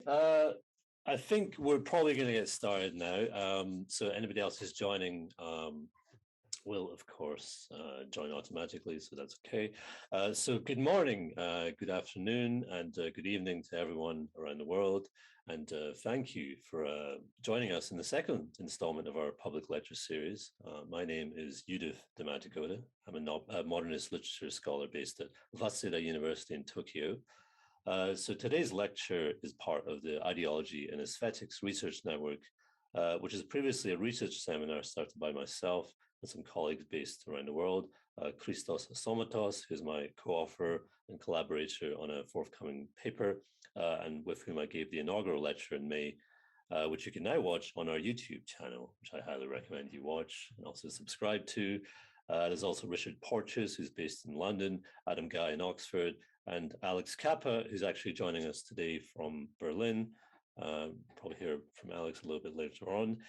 Uh, I think we're probably going to get started now. So anybody else who's joining will, of course, join automatically, so that's okay. So good morning, good afternoon, and good evening to everyone around the world. And thank you for joining us in the second installment of our public lecture series. My name is Judith Demagoda. I'm a modernist literature scholar based at Waseda University in Tokyo. So today's lecture is part of the Ideology and Aesthetics Research Network, which is previously a research seminar started by myself and some colleagues based around the world. Christos Somatos, who's my co-author and collaborator on a forthcoming paper, and with whom I gave the inaugural lecture in May, which you can now watch on our YouTube channel, which I highly recommend you watch and also subscribe to. There's also Richard Porteous, who's based in London, Adam Guy in Oxford, and Alex Kappa, who's actually joining us today from Berlin. Probably hear from Alex a little bit later on.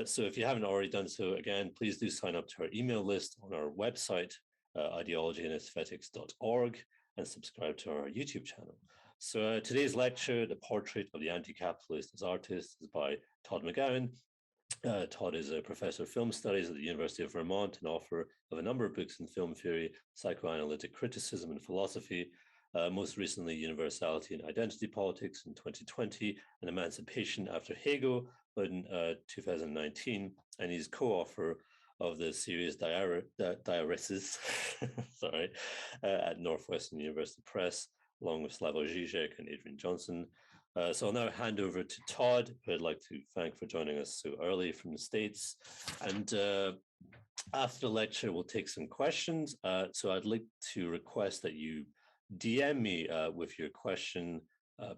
So if you haven't already done so, again, please do sign up to our email list on our website, ideologyandaesthetics.org, and subscribe to our YouTube channel. So today's lecture, The Portrait of the Anti-Capitalist as Artist, is by Todd McGowan. Todd is a professor of film studies at the University of Vermont and author of a number of books in film theory, psychoanalytic criticism, and philosophy. Most recently, Universality and Identity Politics in 2020, and Emancipation after Hegel in 2019. And he's co-author of the series Diaeresis, sorry, at Northwestern University Press, along with Slavoj Žižek and Adrian Johnston. So I'll now hand over to Todd, who I'd like to thank for joining us so early from the States. And after the lecture, we'll take some questions. So I'd like to request that you DM me with your question,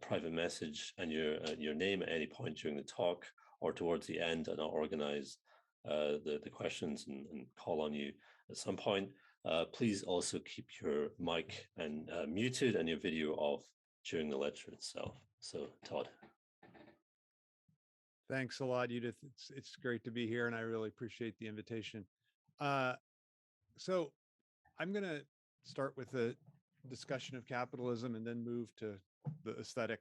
private message, and your name at any point during the talk or towards the end, and I'll organize the questions and call on you at some point. Please also keep your mic and muted and your video off during the lecture itself. So, Todd. Thanks a lot, Judith. It's great to be here, and I really appreciate the invitation. So I'm going to start with a discussion of capitalism and then move to the aesthetic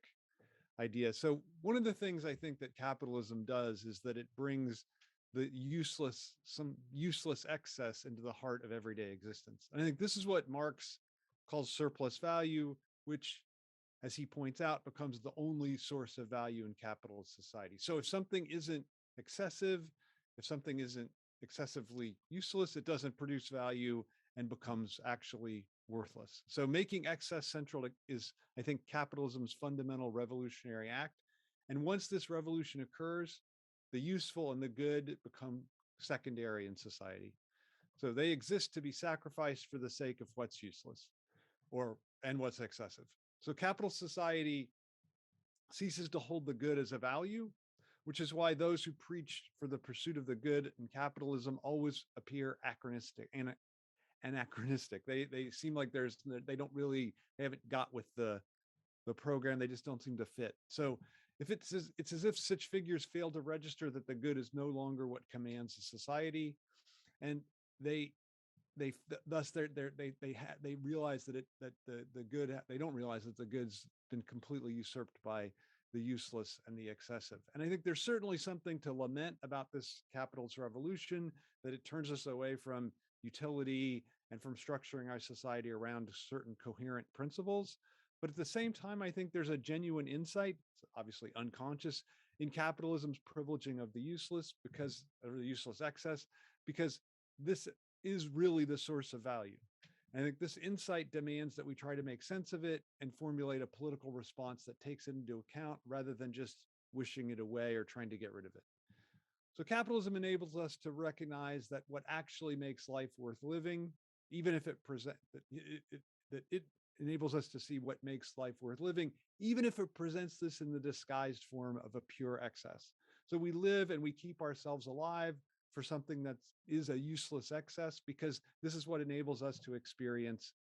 idea. So one of the things I think that capitalism does is that it brings some useless excess into the heart of everyday existence. And I think this is what Marx calls surplus value, which, as he points out, becomes the only source of value in capitalist society. So if something isn't excessive, if something isn't excessively useless, it doesn't produce value and becomes actually worthless. So making excess central is, I think, capitalism's fundamental revolutionary act. And once this revolution occurs, the useful and the good become secondary in society. So they exist to be sacrificed for the sake of what's useless and what's excessive. So capital society ceases to hold the good as a value, which is why those who preach for the pursuit of the good in capitalism always appear anachronistic. They seem like they haven't got with the program. They just don't seem to fit. So if it's as if such figures fail to register that the good is no longer what commands a society, and they thus they realize that the good, they don't realize that the good's been completely usurped by the useless and the excessive. And I think there's certainly something to lament about this capitalist revolution, that it turns us away from utility and from structuring our society around certain coherent principles. But at the same time, I think there's a genuine insight, obviously unconscious, in capitalism's privileging of the useless or the useless excess, because this is really the source of value. And I think this insight demands that we try to make sense of it and formulate a political response that takes it into account rather than just wishing it away or trying to get rid of it. So capitalism enables us to recognize that what actually makes life worth living, even if it enables us to see what makes life worth living, even if it presents this in the disguised form of a pure excess. So we live and we keep ourselves alive for something that is a useless excess, because this is what enables us to experience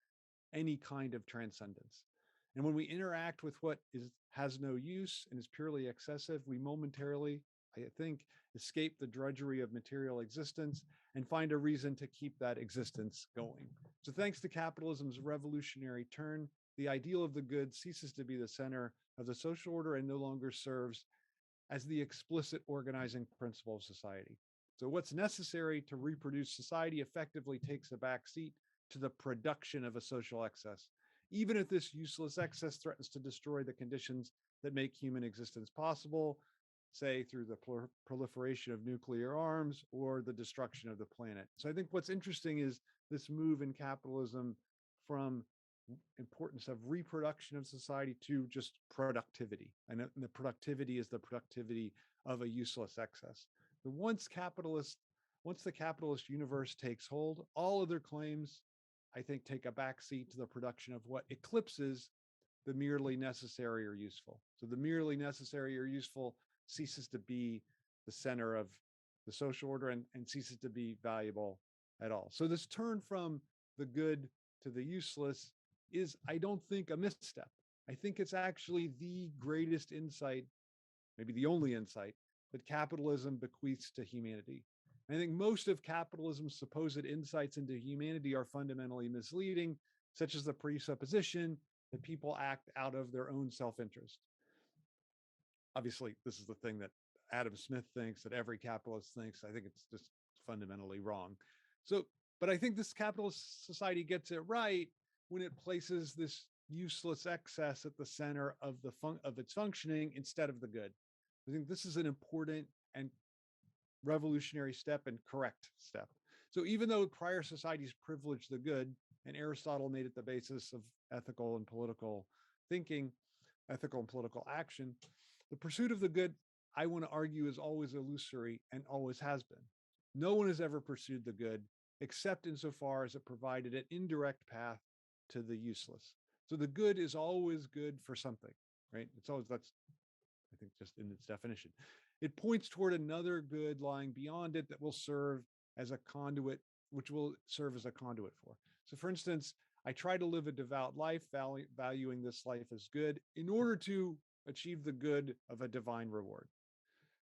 any kind of transcendence. And when we interact with what has no use and is purely excessive, we momentarily, I think, escape the drudgery of material existence and find a reason to keep that existence going. So thanks to capitalism's revolutionary turn, the ideal of the good ceases to be the center of the social order and no longer serves as the explicit organizing principle of society. So what's necessary to reproduce society effectively takes a back seat to the production of a social excess, even if this useless excess threatens to destroy the conditions that make human existence possible, say through the proliferation of nuclear arms or the destruction of the planet. So I think what's interesting is this move in capitalism from importance of reproduction of society to just productivity. And the productivity is the productivity of a useless excess. But once the capitalist universe takes hold, all other claims, I think, take a backseat to the production of what eclipses the merely necessary or useful. So the merely necessary or useful ceases to be the center of the social order and ceases to be valuable at all. So this turn from the good to the useless is, I don't think, a misstep. I think it's actually the greatest insight, maybe the only insight, that capitalism bequeaths to humanity. I think most of capitalism's supposed insights into humanity are fundamentally misleading, such as the presupposition that people act out of their own self-interest. Obviously, this is the thing that Adam Smith thinks, that every capitalist thinks. I think it's just fundamentally wrong. So, but I think this capitalist society gets it right when it places this useless excess at the center of its functioning instead of the good. I think this is an important and revolutionary step and correct step. So even though prior societies privileged the good, and Aristotle made it the basis of ethical and political thinking, ethical and political action, the pursuit of the good, I want to argue, is always illusory and always has been. No one has ever pursued the good, except insofar as it provided an indirect path to the useless. So the good is always good for something, right? It's always, that's, I think, just in its definition. It points toward another good lying beyond it that will serve as a conduit, which will serve as a conduit for. So for instance, I try to live a devout life, valuing this life as good in order to achieve the good of a divine reward.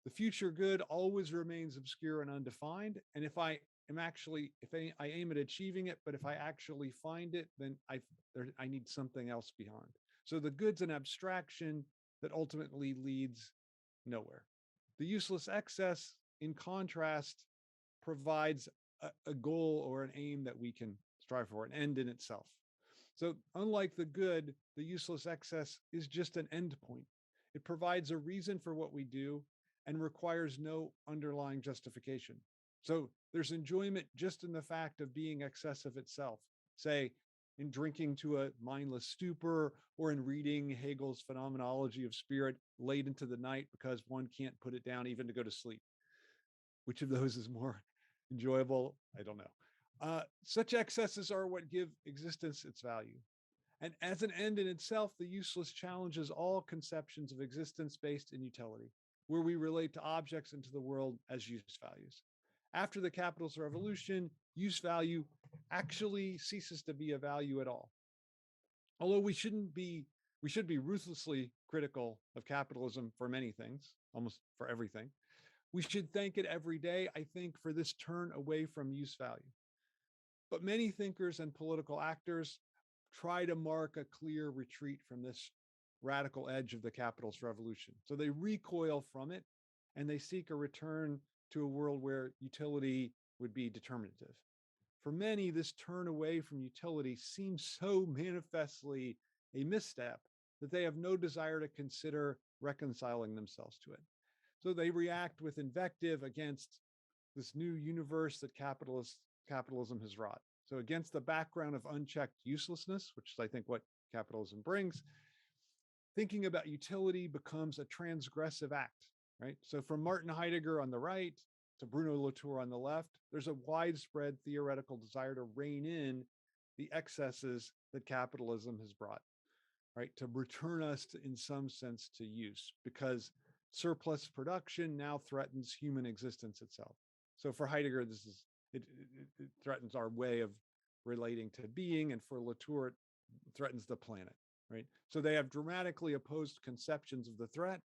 The future good always remains obscure and undefined. And if I aim at achieving it, but if I actually find it, then I need something else beyond. So the good's an abstraction that ultimately leads nowhere. The useless excess, in contrast, provides a goal or an aim that we can strive for, an end in itself. So unlike the good, the useless excess is just an end point. It provides a reason for what we do and requires no underlying justification. So there's enjoyment just in the fact of being excessive itself, say in drinking to a mindless stupor or in reading Hegel's Phenomenology of Spirit late into the night because one can't put it down even to go to sleep. Which of those is more enjoyable? I don't know. Such excesses are what give existence its value. And as an end in itself, the useless challenges all conceptions of existence based in utility, where we relate to objects and to the world as use values. After the capitalist revolution, use value actually ceases to be a value at all. Although we should be ruthlessly critical of capitalism for many things, almost for everything. We should thank it every day, I think, for this turn away from use value. But many thinkers and political actors try to mark a clear retreat from this radical edge of the capitalist revolution. So they recoil from it and they seek a return to a world where utility would be determinative. For many, this turn away from utility seems so manifestly a misstep that they have no desire to consider reconciling themselves to it. So they react with invective against this new universe that capitalism has wrought. So against the background of unchecked uselessness, which is, I think, what capitalism brings, thinking about utility becomes a transgressive act, right? So from Martin Heidegger on the right to Bruno Latour on the left, there's a widespread theoretical desire to rein in the excesses that capitalism has brought, right? To return us to, in some sense, to use, because surplus production now threatens human existence itself. So for Heidegger, it threatens our way of relating to being, and for Latour, it threatens the planet, right? So they have dramatically opposed conceptions of the threat,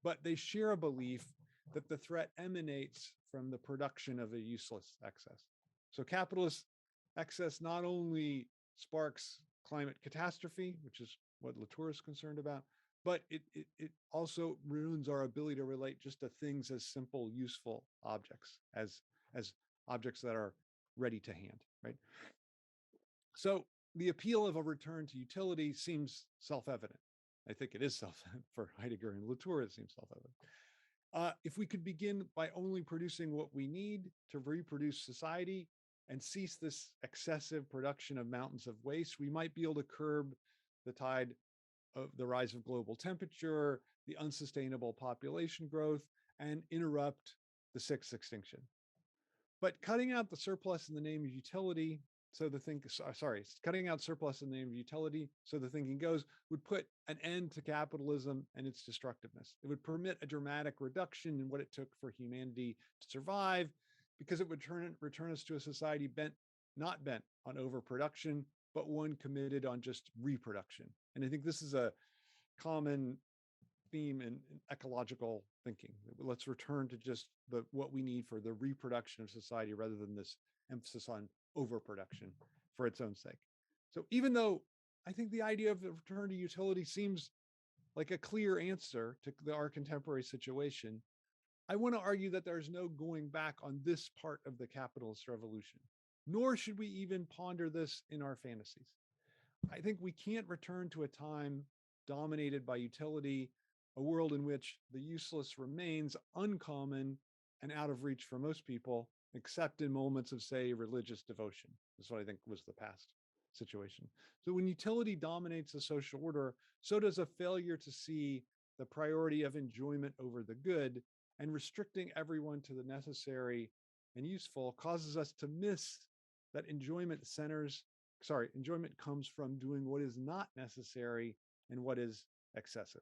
but they share a belief that the threat emanates from the production of a useless excess. So capitalist excess not only sparks climate catastrophe, which is what Latour is concerned about, but it also ruins our ability to relate just to things as simple, useful objects, as objects that are ready to hand, right? So the appeal of a return to utility seems self-evident. I think it is self-evident for Heidegger and Latour, it seems self-evident. If we could begin by only producing what we need to reproduce society and cease this excessive production of mountains of waste, we might be able to curb the tide of the rise of global temperature, the unsustainable population growth, and interrupt the sixth extinction. But cutting out the surplus in the name of utility, cutting out surplus in the name of utility, so the thinking goes, would put an end to capitalism and its destructiveness. It would permit a dramatic reduction in what it took for humanity to survive, because it would return us to a society not bent on overproduction, but one committed on just reproduction. And I think this is a common theme in ecological thinking. Let's return to just what we need for the reproduction of society, rather than this emphasis on overproduction for its own sake. So even though I think the idea of the return to utility seems like a clear answer to our contemporary situation, I want to argue that there's no going back on this part of the capitalist revolution, nor should we even ponder this in our fantasies. I think we can't return to a time dominated by utility, a world in which the useless remains uncommon and out of reach for most people, except in moments of, say, religious devotion. That's what I think was the past situation. So when utility dominates the social order, so does a failure to see the priority of enjoyment over the good, and restricting everyone to the necessary and useful causes us to miss that enjoyment comes from doing what is not necessary and what is excessive.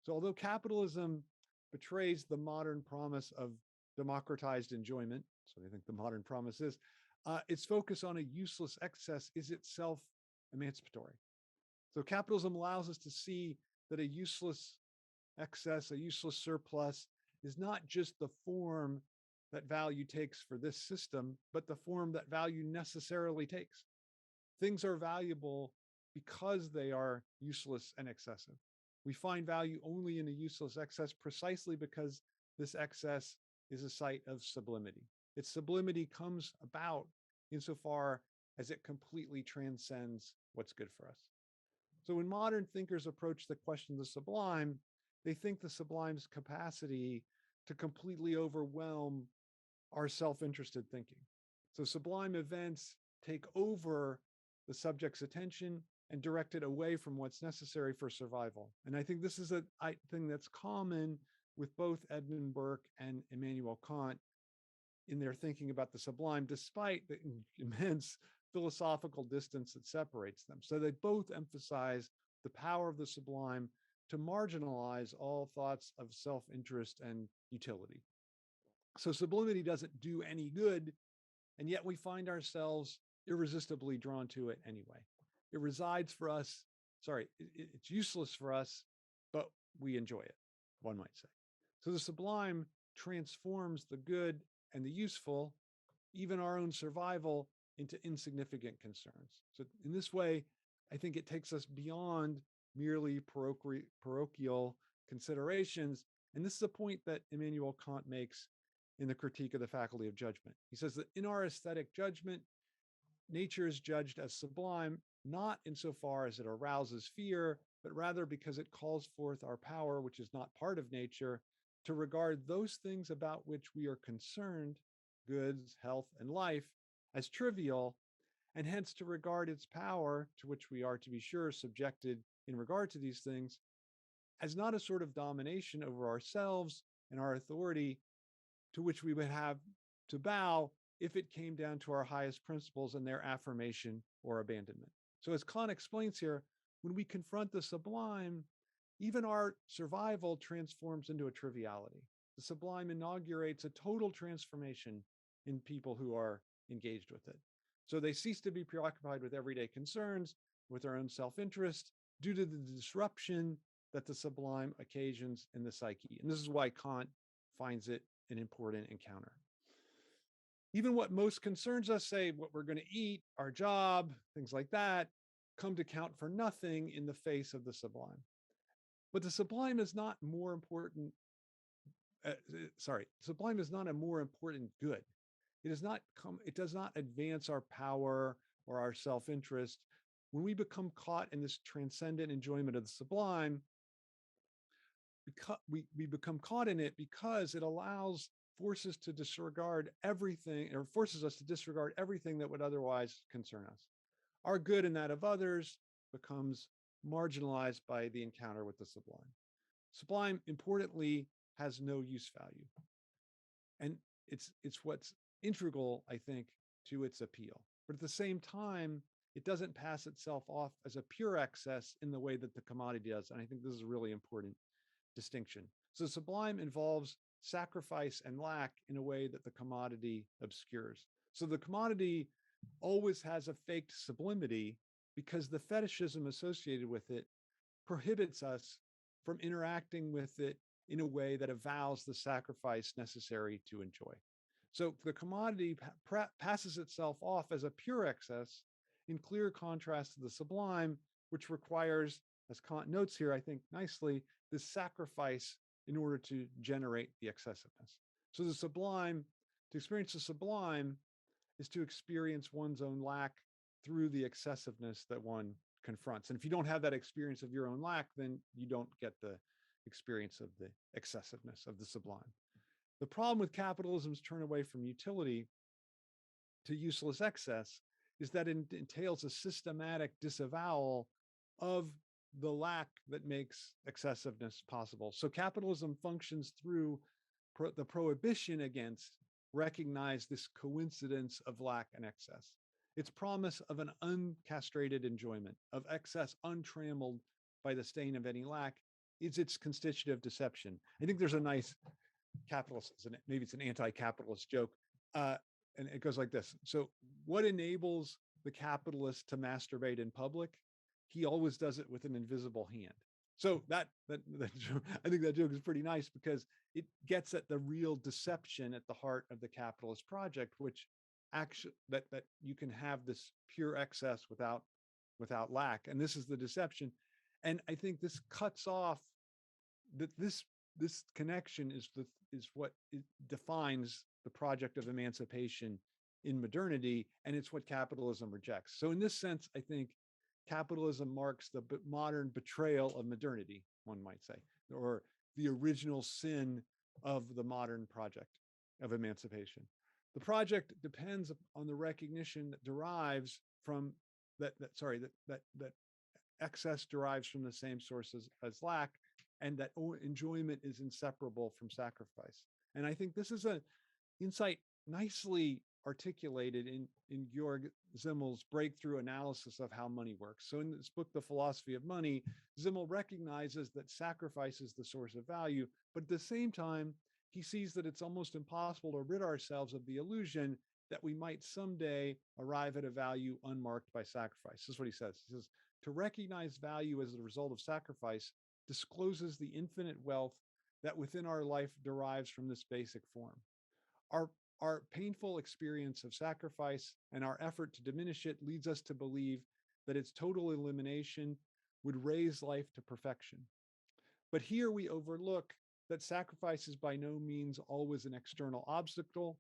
So although capitalism betrays the modern promise of democratized enjoyment, so I think the modern promise is, its focus on a useless excess is itself emancipatory. So capitalism allows us to see that a useless excess, a useless surplus, is not just the form that value takes for this system, but the form that value necessarily takes. Things are valuable because they are useless and excessive. We find value only in a useless excess precisely because this excess is a site of sublimity. Its sublimity comes about insofar as it completely transcends what's good for us. So when modern thinkers approach the question of the sublime, they think the sublime's capacity to completely overwhelm our self-interested thinking. So sublime events take over the subject's attention and direct it away from what's necessary for survival. And I think this is a thing that's common with both Edmund Burke and Immanuel Kant in their thinking about the sublime, despite the immense philosophical distance that separates them. So they both emphasize the power of the sublime to marginalize all thoughts of self-interest and utility. So sublimity doesn't do any good, and yet we find ourselves irresistibly drawn to it anyway. It resides for us, it's useless for us, but we enjoy it, one might say. So the sublime transforms the good and the useful, even our own survival, into insignificant concerns. So in this way, I think it takes us beyond merely parochial considerations. And this is a point that Immanuel Kant makes in the Critique of the Faculty of Judgment. He says that in our aesthetic judgment, nature is judged as sublime, not insofar as it arouses fear, but rather because it calls forth our power, which is not part of nature, to regard those things about which we are concerned, goods, health, and life, as trivial, and hence to regard its power, to which we are, to be sure, subjected in regard to these things, as not a sort of domination over ourselves and our authority, to which we would have to bow if it came down to our highest principles and their affirmation or abandonment. So as Kant explains here, when we confront the sublime, even our survival transforms into a triviality. The sublime inaugurates a total transformation in people who are engaged with it. So they cease to be preoccupied with everyday concerns, with their own self-interest, due to the disruption that the sublime occasions in the psyche. And this is why Kant finds it an important encounter. Even what most concerns us, say what we're going to eat, our job, things like that, come to count for nothing in the face of the sublime. But the sublime is not more important. Sublime is not a more important good. It does not advance our power or our self-interest. When we become caught in this transcendent enjoyment of the sublime, because we become caught in it because it forces us to disregard everything that would otherwise concern us. Our good and that of others becomes marginalized by the encounter with the sublime. Sublime, importantly, has no use value. And it's what's integral, I think, to its appeal. But at the same time, it doesn't pass itself off as a pure excess in the way that the commodity does. And I think this is a really important distinction. So sublime involves sacrifice and lack in a way that the commodity obscures. So the commodity always has a faked sublimity because the fetishism associated with it prohibits us from interacting with it in a way that avows the sacrifice necessary to enjoy. So the commodity passes itself off as a pure excess in clear contrast to the sublime, which requires, as Kant notes here, I think nicely, this sacrifice in order to generate the excessiveness. So the sublime, to experience the sublime, is to experience one's own lack through the excessiveness that one confronts. And if you don't have that experience of your own lack, then you don't get the experience of the excessiveness of the sublime. The problem with capitalism's turn away from utility to useless excess is that it entails a systematic disavowal of the lack that makes excessiveness possible. So capitalism functions through the prohibition against recognize this coincidence of lack and excess. Its promise of an uncastrated enjoyment, of excess untrammeled by the stain of any lack, is its constitutive deception. I think there's a nice capitalist, maybe it's an anti-capitalist joke, and it goes like this. So what enables the capitalist to masturbate in public? He always does it with an invisible hand. So that I think that joke is pretty nice because it gets at the real deception at the heart of the capitalist project, which actually that you can have this pure excess without lack, and this is the deception. And I think this cuts off that this connection is what defines the project of emancipation in modernity, and it's what capitalism rejects. So in this sense, I think capitalism marks the modern betrayal of modernity, one might say, or the original sin of the modern project of emancipation. The project depends on the recognition that derives from that excess derives from the same sources as lack, and that enjoyment is inseparable from sacrifice. And I think this is an insight nicely articulated in Georg Zimmel's breakthrough analysis of how money works. So in this book, The Philosophy of Money, Zimmel recognizes that sacrifice is the source of value, but at the same time, he sees that it's almost impossible to rid ourselves of the illusion that we might someday arrive at a value unmarked by sacrifice. This is what he says. He says, to recognize value as the result of sacrifice discloses the infinite wealth that within our life derives from this basic form. Our painful experience of sacrifice and our effort to diminish it leads us to believe that its total elimination would raise life to perfection. But here we overlook that sacrifice is by no means always an external obstacle,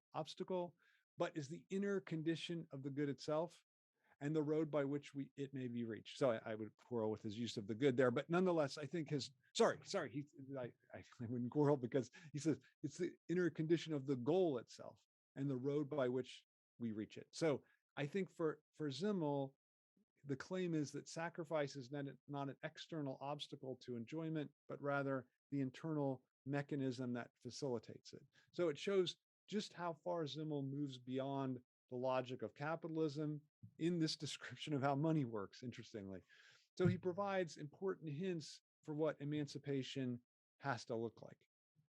but is the inner condition of the good itself and the road by which it may be reached. So I would quarrel with his use of the good there, but nonetheless, I think I wouldn't quarrel because he says it's the inner condition of the goal itself and the road by which we reach it. So I think for Zimmel, the claim is that sacrifice is not an external obstacle to enjoyment, but rather the internal mechanism that facilitates it. So it shows just how far Zimmel moves beyond the logic of capitalism in this description of how money works, interestingly. So he provides important hints for what emancipation has to look like.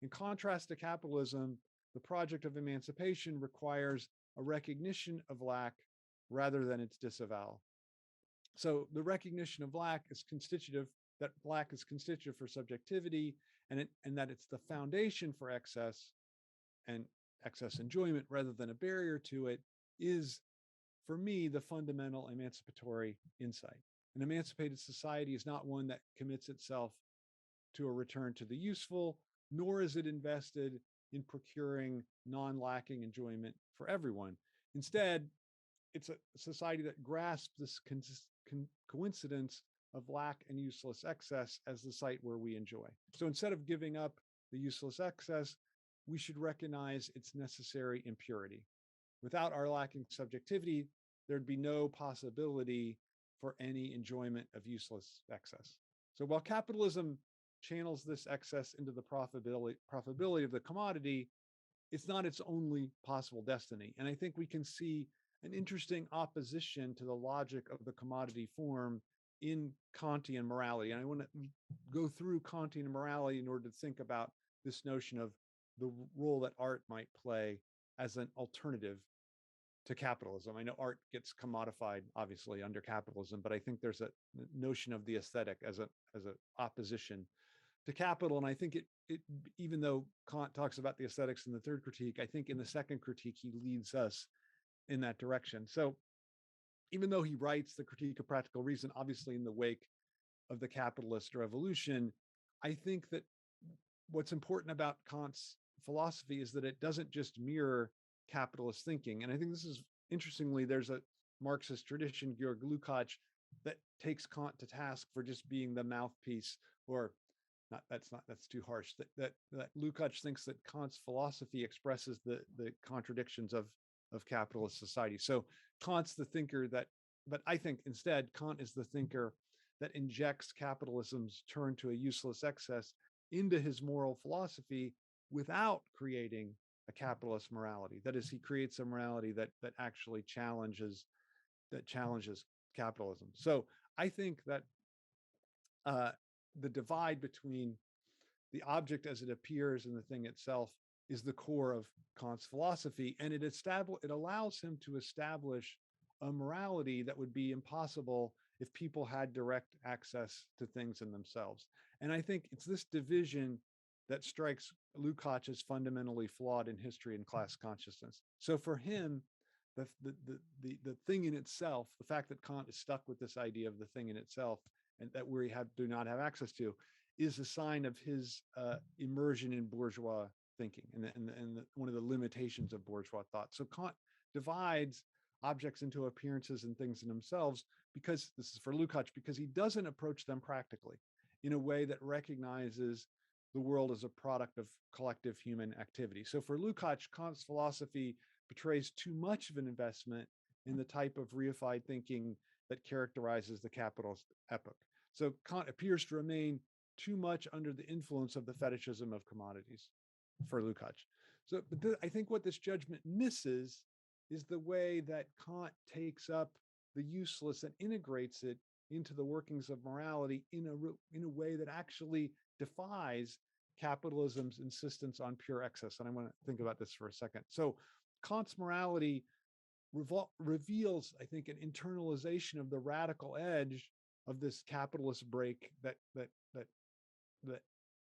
In contrast to capitalism, the project of emancipation requires a recognition of lack rather than its disavowal. So the recognition of lack is constitutive for subjectivity, and that it's the foundation for excess and excess enjoyment rather than a barrier to it is, for me, the fundamental emancipatory insight. An emancipated society is not one that commits itself to a return to the useful, nor is it invested in procuring non-lacking enjoyment for everyone. Instead, it's a society that grasps this coincidence of lack and useless excess as the site where we enjoy. So instead of giving up the useless excess, we should recognize its necessary impurity. Without our lacking subjectivity, there'd be no possibility for any enjoyment of useless excess. So while capitalism channels this excess into the profitability of the commodity, it's not its only possible destiny. And I think we can see an interesting opposition to the logic of the commodity form in Kantian morality. And I want to go through Kantian morality in order to think about this notion of the role that art might play as an alternative to capitalism. I know art gets commodified, obviously, under capitalism, but I think there's a notion of the aesthetic as a opposition to capital. And I think it even though Kant talks about the aesthetics in the third critique, I think in the second critique he leads us in that direction. So even though he writes the Critique of Practical Reason, obviously in the wake of the capitalist revolution, I think that what's important about Kant's philosophy is that it doesn't just mirror capitalist thinking. And I think this is, interestingly, there's a Marxist tradition, Georg Lukács, that takes Kant to task for just being the mouthpiece, or that's too harsh, that Lukács thinks that Kant's philosophy expresses the contradictions of capitalist society. So Kant's the thinker but I think instead Kant is the thinker that injects capitalism's turn to a useless excess into his moral philosophy without creating a capitalist morality. That is, he creates a morality that actually challenges capitalism. So I think that the divide between the object as it appears and the thing itself is the core of Kant's philosophy, and it allows him to establish a morality that would be impossible if people had direct access to things in themselves. And I think it's this division that strikes Lukács as fundamentally flawed in history and class consciousness. So for him, the thing in itself, the fact that Kant is stuck with this idea of the thing in itself and that we do not have access to, is a sign of his immersion in bourgeois thinking and one of the limitations of bourgeois thought. So Kant divides objects into appearances and things in themselves, because this is for Lukács, because he doesn't approach them practically in a way that recognizes the world as a product of collective human activity. So for Lukács, Kant's philosophy betrays too much of an investment in the type of reified thinking that characterizes the capitalist epoch. So Kant appears to remain too much under the influence of the fetishism of commodities for Lukács. So I think what this judgment misses is the way that Kant takes up the useless and integrates it into the workings of morality in a way that actually defies capitalism's insistence on pure excess. And I want to think about this for a second. So Kant's morality reveals, I think, an internalization of the radical edge of this capitalist break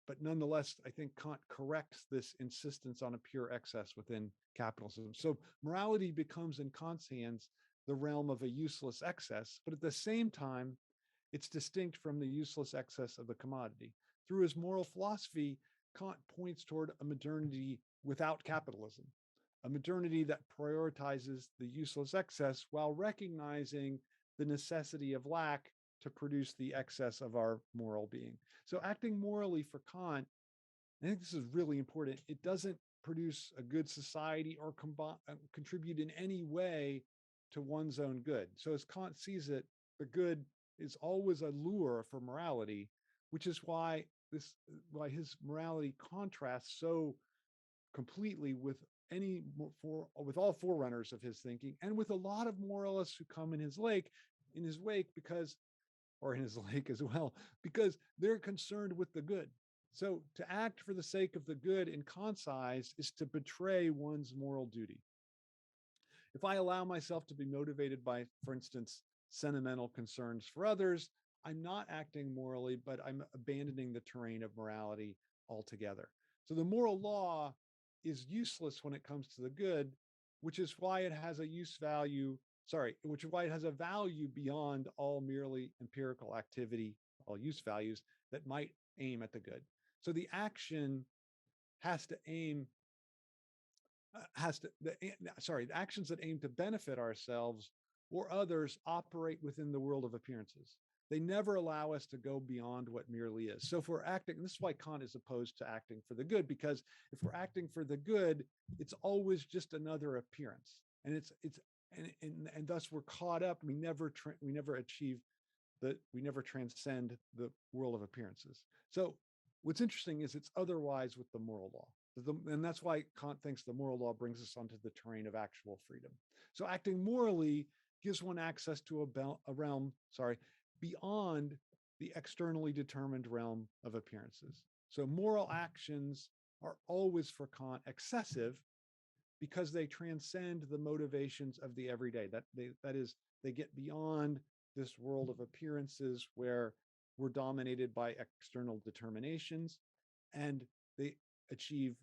but nonetheless, I think Kant corrects this insistence on a pure excess within capitalism. So morality becomes, in Kant's hands, the realm of a useless excess, but at the same time, it's distinct from the useless excess of the commodity. Through his moral philosophy, Kant points toward a modernity without capitalism, a modernity that prioritizes the useless excess while recognizing the necessity of lack to produce the excess of our moral being. So acting morally for Kant, I think this is really important. It doesn't produce a good society or contribute in any way to one's own good. So as Kant sees it, the good is always a lure for morality, which is why his morality contrasts so completely with all forerunners of his thinking, and with a lot of moralists who come in his wake because as well, because they're concerned with the good. So to act for the sake of the good in Kant's eyes is to betray one's moral duty. If I allow myself to be motivated by, for instance, sentimental concerns for others, I'm not acting morally, but I'm abandoning the terrain of morality altogether. So the moral law is useless when it comes to the good, which is why it has a use value which is why it has a value beyond all merely empirical activity, all use values that might aim at the good. So the action has to aim, the actions that aim to benefit ourselves or others operate within the world of appearances. They never allow us to go beyond what merely is. So if we're acting, this is why Kant is opposed to acting for the good, because if we're acting for the good, it's always just another appearance. And and thus we're caught up. We never transcend the world of appearances. So what's interesting is it's otherwise with the moral law. And that's why Kant thinks the moral law brings us onto the terrain of actual freedom. So acting morally gives one access to a realm, beyond the externally determined realm of appearances. So moral actions are always for Kant excessive because they transcend the motivations of the everyday. That is, they get beyond this world of appearances where we're dominated by external determinations, and they achieve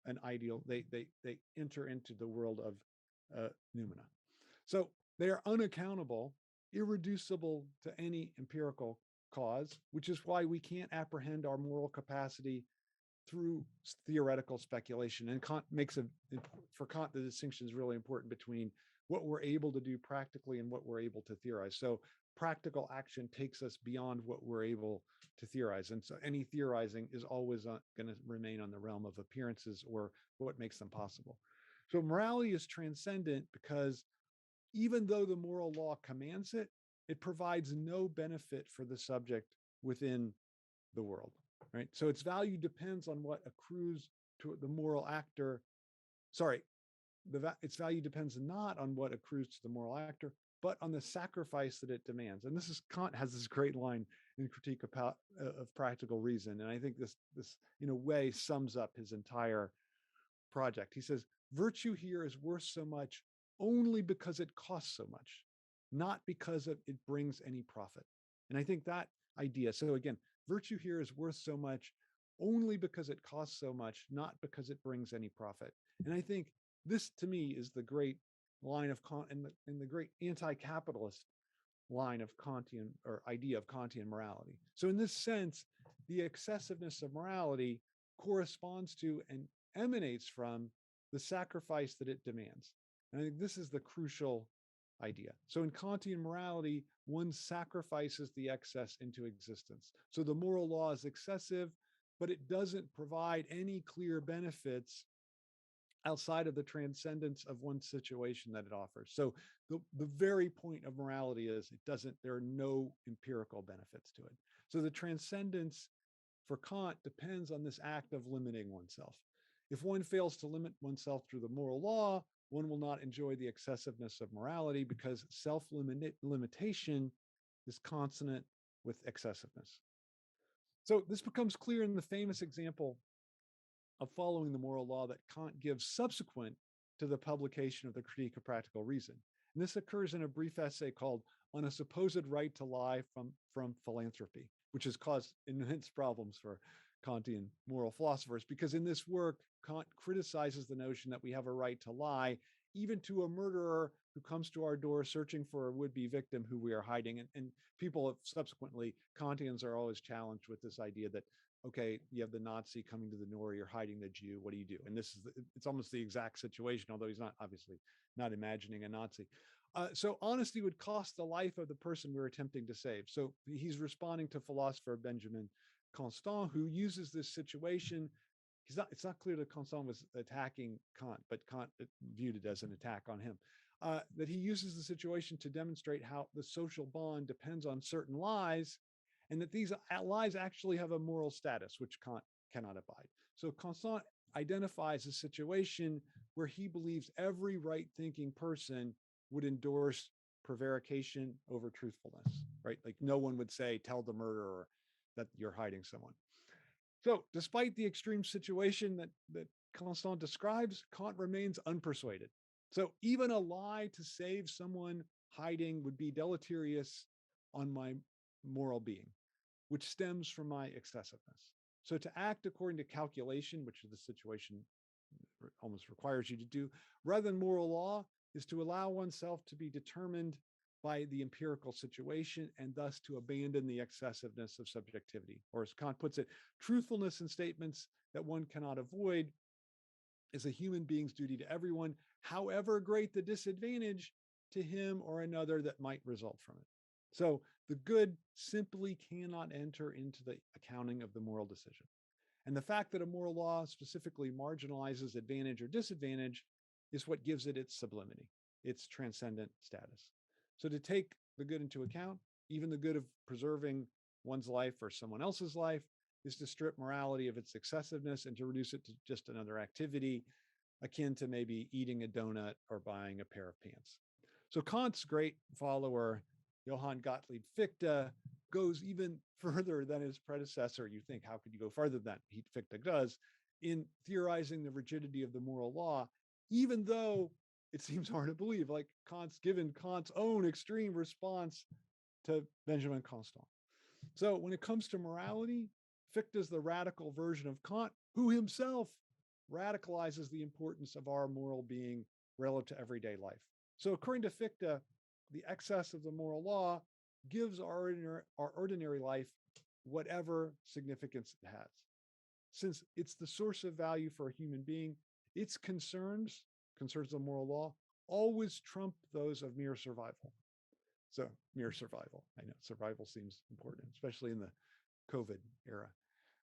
an ideal. They enter into the world of noumena. So they are unaccountable, irreducible to any empirical cause, which is why we can't apprehend our moral capacity through theoretical speculation. And for Kant, the distinction is really important between what we're able to do practically and what we're able to theorize. So practical action takes us beyond what we're able to theorize. And so any theorizing is always going to remain on the realm of appearances or what makes them possible. So morality is transcendent because even though the moral law commands it, it provides no benefit for the subject within the world, right? So its value depends on what accrues to the moral actor. Its value depends not on what accrues to the moral actor, but on the sacrifice that it demands. And Kant has this great line in Critique of Practical Reason. And I think this in a way sums up his entire project. He says, virtue here is worth so much only because it costs so much, not because it brings any profit. And I think that idea, so again, virtue here is worth so much only because it costs so much, not because it brings any profit. And I think this, to me, is the great line of Kant and the great anti-capitalist line of Kantian, or idea of Kantian morality. So in this sense, the excessiveness of morality corresponds to and emanates from the sacrifice that it demands. And I think this is the crucial idea. So in Kantian morality, one sacrifices the excess into existence. So the moral law is excessive, but it doesn't provide any clear benefits outside of the transcendence of one situation that it offers. So the very point of morality is there are no empirical benefits to it. So the transcendence for Kant depends on this act of limiting oneself. If one fails to limit oneself through the moral law, one will not enjoy the excessiveness of morality because self-limitation is consonant with excessiveness. So this becomes clear in the famous example of following the moral law that Kant gives subsequent to the publication of the Critique of Practical Reason. And this occurs in a brief essay called On a Supposed Right to Lie from Philanthropy, which has caused immense problems for Kantian moral philosophers, because in this work, Kant criticizes the notion that we have a right to lie, even to a murderer who comes to our door searching for a would-be victim who we are hiding. And people have subsequently, Kantians are always challenged with this idea that, okay, you have the Nazi coming to the door, you're hiding the Jew, what do you do? And it's almost the exact situation, although he's obviously not imagining a Nazi. So honesty would cost the life of the person we're attempting to save. So he's responding to philosopher Benjamin Constant, who uses this situation. It's not clear that Constant was attacking Kant, but Kant viewed it as an attack on him. That he uses the situation to demonstrate how the social bond depends on certain lies, and that these lies actually have a moral status, which Kant cannot abide. So Constant identifies a situation where he believes every right-thinking person would endorse prevarication over truthfulness, right? Like no one would say, tell the murderer that you're hiding someone. So despite the extreme situation that Constant describes, Kant remains unpersuaded. So even a lie to save someone hiding would be deleterious on my moral being, which stems from my excessiveness. So to act according to calculation, which the situation almost requires you to do, rather than moral law, is to allow oneself to be determined by the empirical situation and thus to abandon the excessiveness of subjectivity. Or as Kant puts it, truthfulness in statements that one cannot avoid is a human being's duty to everyone, however great the disadvantage to him or another that might result from it. So the good simply cannot enter into the accounting of the moral decision. And the fact that a moral law specifically marginalizes advantage or disadvantage is what gives it its sublimity, its transcendent status. So to take the good into account, even the good of preserving one's life or someone else's life, is to strip morality of its excessiveness and to reduce it to just another activity akin to maybe eating a donut or buying a pair of pants. So Kant's great follower, Johann Gottlieb Fichte, goes even further than his predecessor. You think, how could you go farther than that? Fichte does in theorizing the rigidity of the moral law, even though it seems hard to believe, like given Kant's own extreme response to Benjamin Constant. So when it comes to morality, Fichte is the radical version of Kant, who himself radicalizes the importance of our moral being relative to everyday life. So according to Fichte, the excess of the moral law gives our ordinary life whatever significance it has. Since it's the source of value for a human being, its concerns of moral law, always trump those of mere survival. So mere survival, I know survival seems important, especially in the COVID era.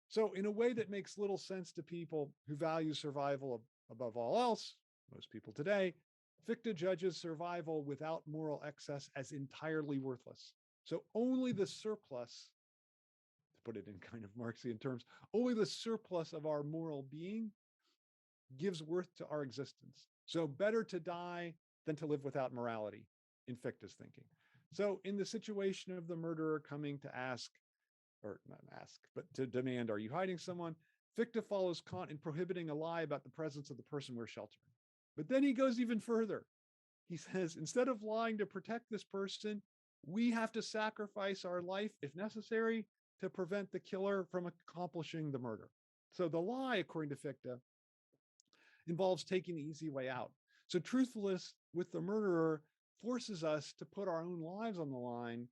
So in a way that makes little sense to people who value survival above all else, most people today, Fichte judges survival without moral excess as entirely worthless. So only the surplus, to put it in kind of Marxian terms, only the surplus of our moral being gives worth to our existence. So better to die than to live without morality, in Fichte's thinking. So in the situation of the murderer coming to ask, or not ask, but to demand, are you hiding someone? Fichte follows Kant in prohibiting a lie about the presence of the person we're sheltering. But then he goes even further. He says, instead of lying to protect this person, we have to sacrifice our life, if necessary, to prevent the killer from accomplishing the murder. So the lie, according to Fichte, involves taking the easy way out. So truthfulness with the murderer forces us to put our own lives on the line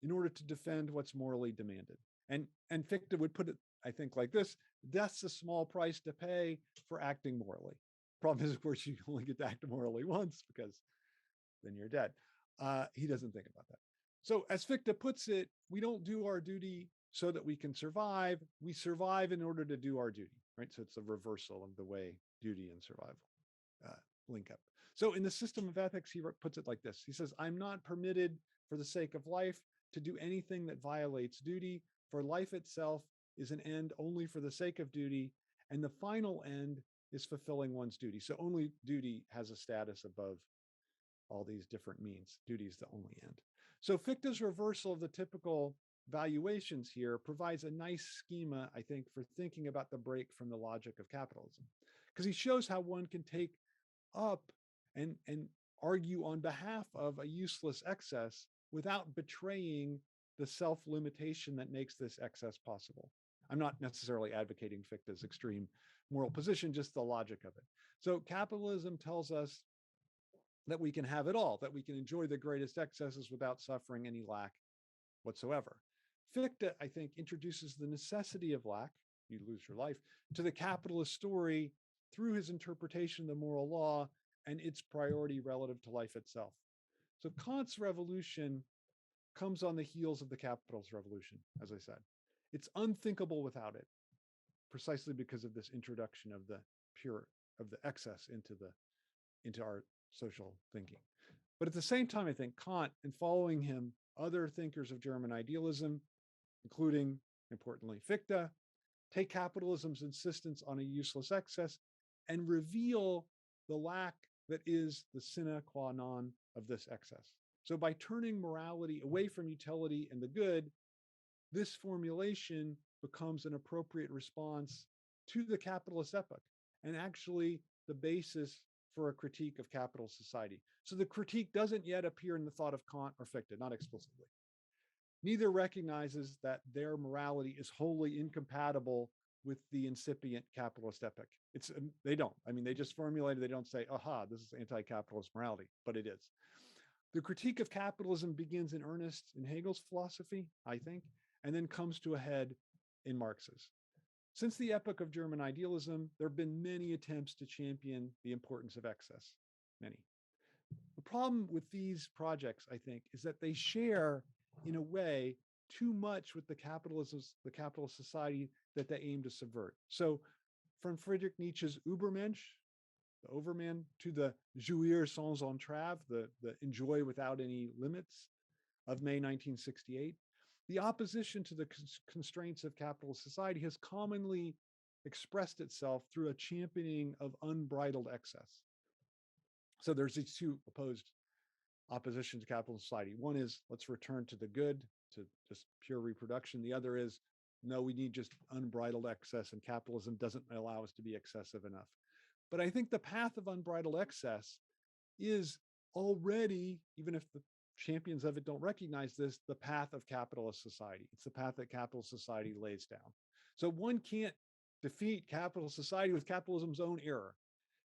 in order to defend what's morally demanded. And Fichte would put it, I think, like this: death's a small price to pay for acting morally. Problem is, of course, you only get to act morally once because then you're dead. He doesn't think about that. So as Fichte puts it, we don't do our duty so that we can survive. We survive in order to do our duty, right? So it's a reversal of the way duty and survival link up. So in the system of ethics, he puts it like this. He says, I'm not permitted for the sake of life to do anything that violates duty, for life itself is an end only for the sake of duty, and the final end is fulfilling one's duty. So only duty has a status above all these different means. Duty is the only end. So Fichte's reversal of the typical valuations here provides a nice schema, I think, for thinking about the break from the logic of capitalism, because he shows how one can take up and argue on behalf of a useless excess without betraying the self-limitation that makes this excess possible. I'm not necessarily advocating Fichte's extreme moral position, just the logic of it. So capitalism tells us that we can have it all, that we can enjoy the greatest excesses without suffering any lack whatsoever. Fichte, I think, introduces the necessity of lack, you lose your life, to the capitalist story through his interpretation of the moral law and its priority relative to life itself. So Kant's revolution comes on the heels of the capitalist revolution, as I said. It's unthinkable without it, precisely because of this introduction of the excess into our social thinking. But at the same time, I think Kant, and following him, other thinkers of German idealism, including, importantly, Fichte, take capitalism's insistence on a useless excess and reveal the lack that is the sine qua non of this excess. So by turning morality away from utility and the good, this formulation becomes an appropriate response to the capitalist epoch and actually the basis for a critique of capital society. So the critique doesn't yet appear in the thought of Kant or Fichte, not explicitly. Neither recognizes that their morality is wholly incompatible with the incipient capitalist epoch. They don't. I mean, they just formulated, they don't say, aha, this is anti-capitalist morality, but it is. The critique of capitalism begins in earnest in Hegel's philosophy, I think, and then comes to a head in Marx's. Since the epoch of German idealism, there have been many attempts to champion the importance of excess, many. The problem with these projects, I think, is that they share, in a way, too much with the capitalist society that they aim to subvert. So from Friedrich Nietzsche's Übermensch, the overman, to the jouir sans entrave, the enjoy without any limits of May 1968, the opposition to the constraints of capitalist society has commonly expressed itself through a championing of unbridled excess. So there's these two opposed opposition to capitalist society. One is, let's return to the good, to just pure reproduction. The other is, no, we need just unbridled excess, and capitalism doesn't allow us to be excessive enough. But I think the path of unbridled excess is already, even if the champions of it don't recognize this, the path of capitalist society. It's the path that capitalist society lays down. So one can't defeat capitalist society with capitalism's own error.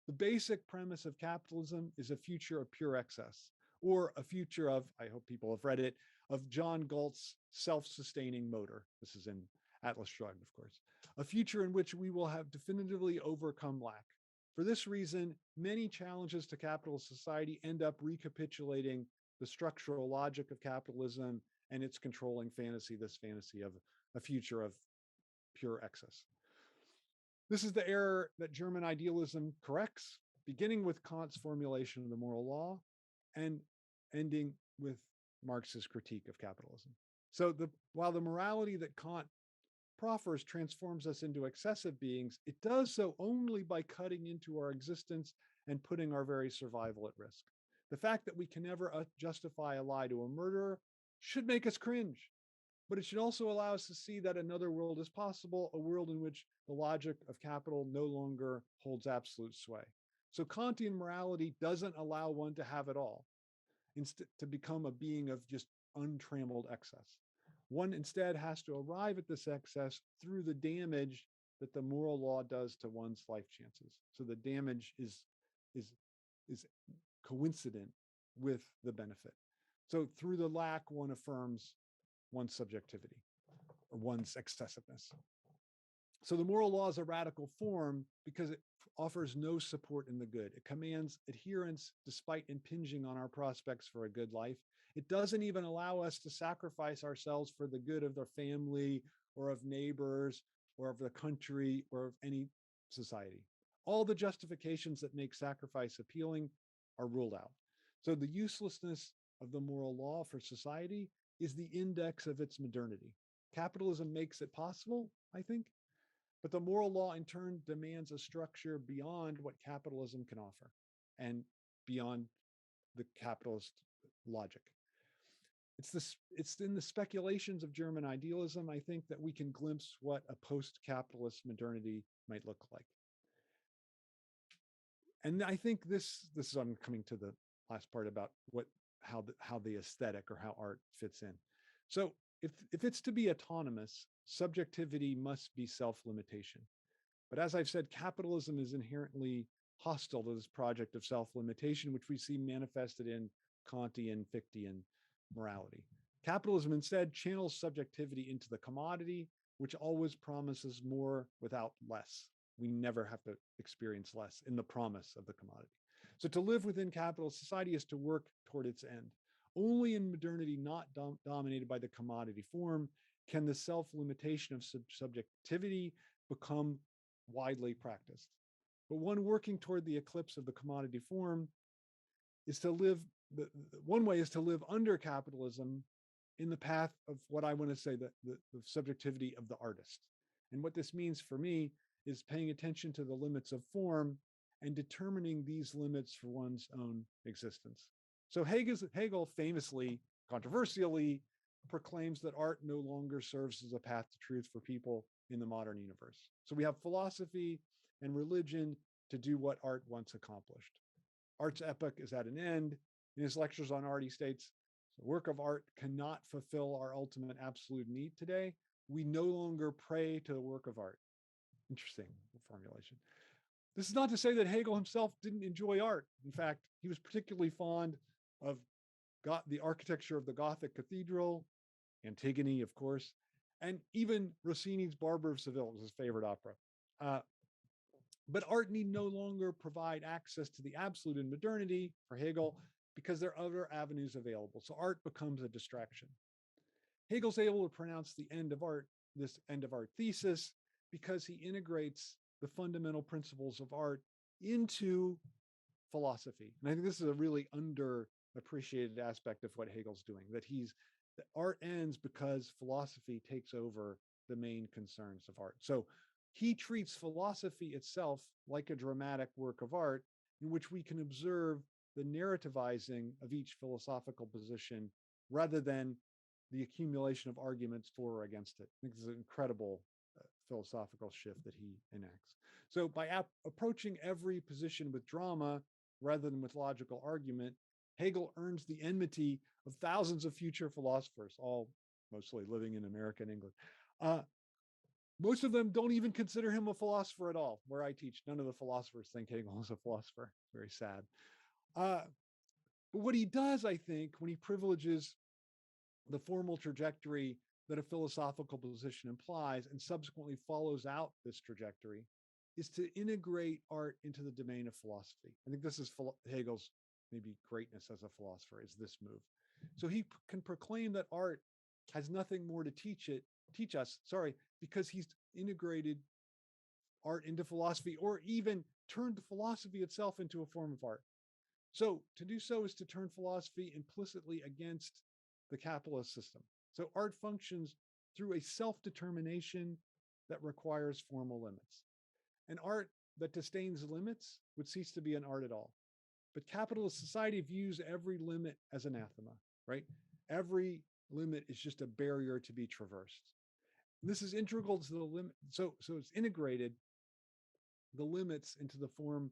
The basic premise of capitalism is a future of pure excess, or a future of, I hope people have read it, of John Galt's self-sustaining motor. This is in Atlas Shrugged, of course. A future in which we will have definitively overcome lack. For this reason, many challenges to capitalist society end up recapitulating the structural logic of capitalism and its controlling fantasy, this fantasy of a future of pure excess. This is the error that German idealism corrects, beginning with Kant's formulation of the moral law and ending with Marx's critique of capitalism. So while the morality that Kant proffers transforms us into excessive beings, it does so only by cutting into our existence and putting our very survival at risk. The fact that we can never justify a lie to a murderer should make us cringe, but it should also allow us to see that another world is possible, a world in which the logic of capital no longer holds absolute sway. So Kantian morality doesn't allow one to have it all, to become a being of just untrammeled excess. One instead has to arrive at this excess through the damage that the moral law does to one's life chances. So the damage is coincident with the benefit. So through the lack, one affirms one's subjectivity or one's excessiveness. So the moral law is a radical form because it offers no support in the good. It commands adherence despite impinging on our prospects for a good life. It doesn't even allow us to sacrifice ourselves for the good of their family or of neighbors or of the country or of any society. All the justifications that make sacrifice appealing are ruled out. So the uselessness of the moral law for society is the index of its modernity. Capitalism makes it possible, I think, but the moral law in turn demands a structure beyond what capitalism can offer and beyond the capitalist logic. It's in the speculations of German idealism, I think, that we can glimpse what a post-capitalist modernity might look like. And I think this is, I'm coming to the last part about how the aesthetic or how art fits in. So if it's to be autonomous, subjectivity must be self-limitation. But as I've said, capitalism is inherently hostile to this project of self-limitation, which we see manifested in Kantian, Fichtean morality. Capitalism instead channels subjectivity into the commodity, which always promises more without less. We never have to experience less in the promise of the commodity. So to live within capitalist society is to work toward its end. Only in modernity not dominated by the commodity form can the self-limitation of subjectivity become widely practiced. But one working toward the eclipse of the commodity form is to live, one way is to live under capitalism in the path of what I want to say, the subjectivity of the artist. And what this means for me is paying attention to the limits of form and determining these limits for one's own existence. So Hegel famously, controversially, proclaims that art no longer serves as a path to truth for people in the modern universe. So we have philosophy and religion to do what art once accomplished. Art's epoch is at an end. In his lectures on art, he states, the work of art cannot fulfill our ultimate absolute need today. We no longer pray to the work of art. Interesting formulation. This is not to say that Hegel himself didn't enjoy art. In fact, he was particularly fond of the architecture of the Gothic cathedral, Antigone, of course, and even Rossini's Barber of Seville was his favorite opera. But art need no longer provide access to the absolute in modernity for Hegel because there are other avenues available. So art becomes a distraction. Hegel's able to pronounce the end of art, this end of art thesis, because he integrates the fundamental principles of art into philosophy. And I think this is a really underappreciated aspect of what Hegel's doing, that art ends because philosophy takes over the main concerns of art. So he treats philosophy itself like a dramatic work of art in which we can observe the narrativizing of each philosophical position rather than the accumulation of arguments for or against it. I think this is an incredible philosophical shift that he enacts. So by approaching every position with drama rather than with logical argument, Hegel earns the enmity of thousands of future philosophers, all mostly living in America and England. Most of them don't even consider him a philosopher at all. Where I teach, none of the philosophers think Hegel is a philosopher. Very sad. But what he does, I think, when he privileges the formal trajectory that a philosophical position implies and subsequently follows out this trajectory, is to integrate art into the domain of philosophy. I think this is Hegel's maybe greatness as a philosopher, is this move. So he can proclaim that art has nothing more to teach us, because he's integrated art into philosophy, or even turned the philosophy itself into a form of art. So to do so is to turn philosophy implicitly against the capitalist system. So art functions through a self-determination that requires formal limits. An art that disdains limits would cease to be an art at all. But capitalist society views every limit as anathema, right? Every limit is just a barrier to be traversed. This is integral to the limit. So it's integrated the limits into the form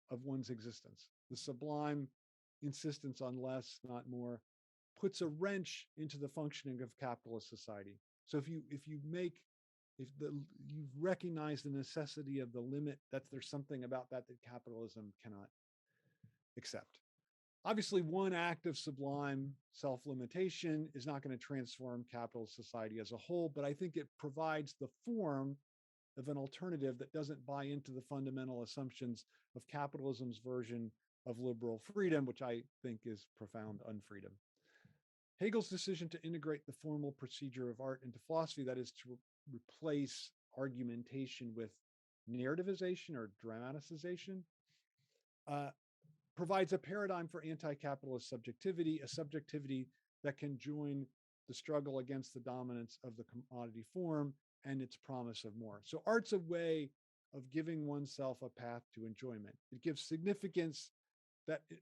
of one's existence. The sublime insistence on less, not more, puts a wrench into the functioning of capitalist society. So if you recognize the necessity of the limit, that there's something about that capitalism cannot accept. Obviously, one act of sublime self-limitation is not going to transform capitalist society as a whole, but I think it provides the form of an alternative that doesn't buy into the fundamental assumptions of capitalism's version of liberal freedom, which I think is profound unfreedom. Hegel's decision to integrate the formal procedure of art into philosophy, that is to replace argumentation with narrativization or dramaticization, provides a paradigm for anti-capitalist subjectivity, a subjectivity that can join the struggle against the dominance of the commodity form and its promise of more. So art's a way of giving oneself a path to enjoyment. It gives significance that it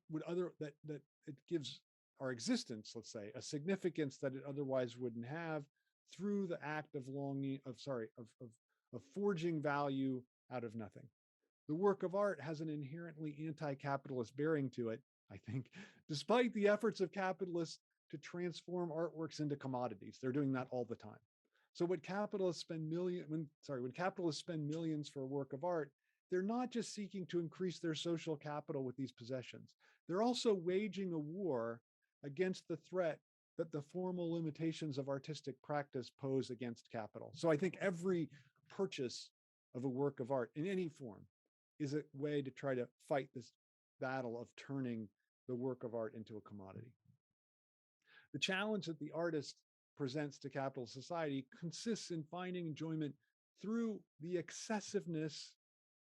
gives our existence, let's say, a significance that it otherwise wouldn't have through the act of forging value out of nothing. The work of art has an inherently anti-capitalist bearing to it, I think, despite the efforts of capitalists to transform artworks into commodities. They're doing that all the time. So when capitalists spend millions for a work of art, they're not just seeking to increase their social capital with these possessions. They're also waging a war against the threat that the formal limitations of artistic practice pose against capital. So I think every purchase of a work of art in any form is a way to try to fight this battle of turning the work of art into a commodity. The challenge that the artist presents to capital society consists in finding enjoyment through the excessiveness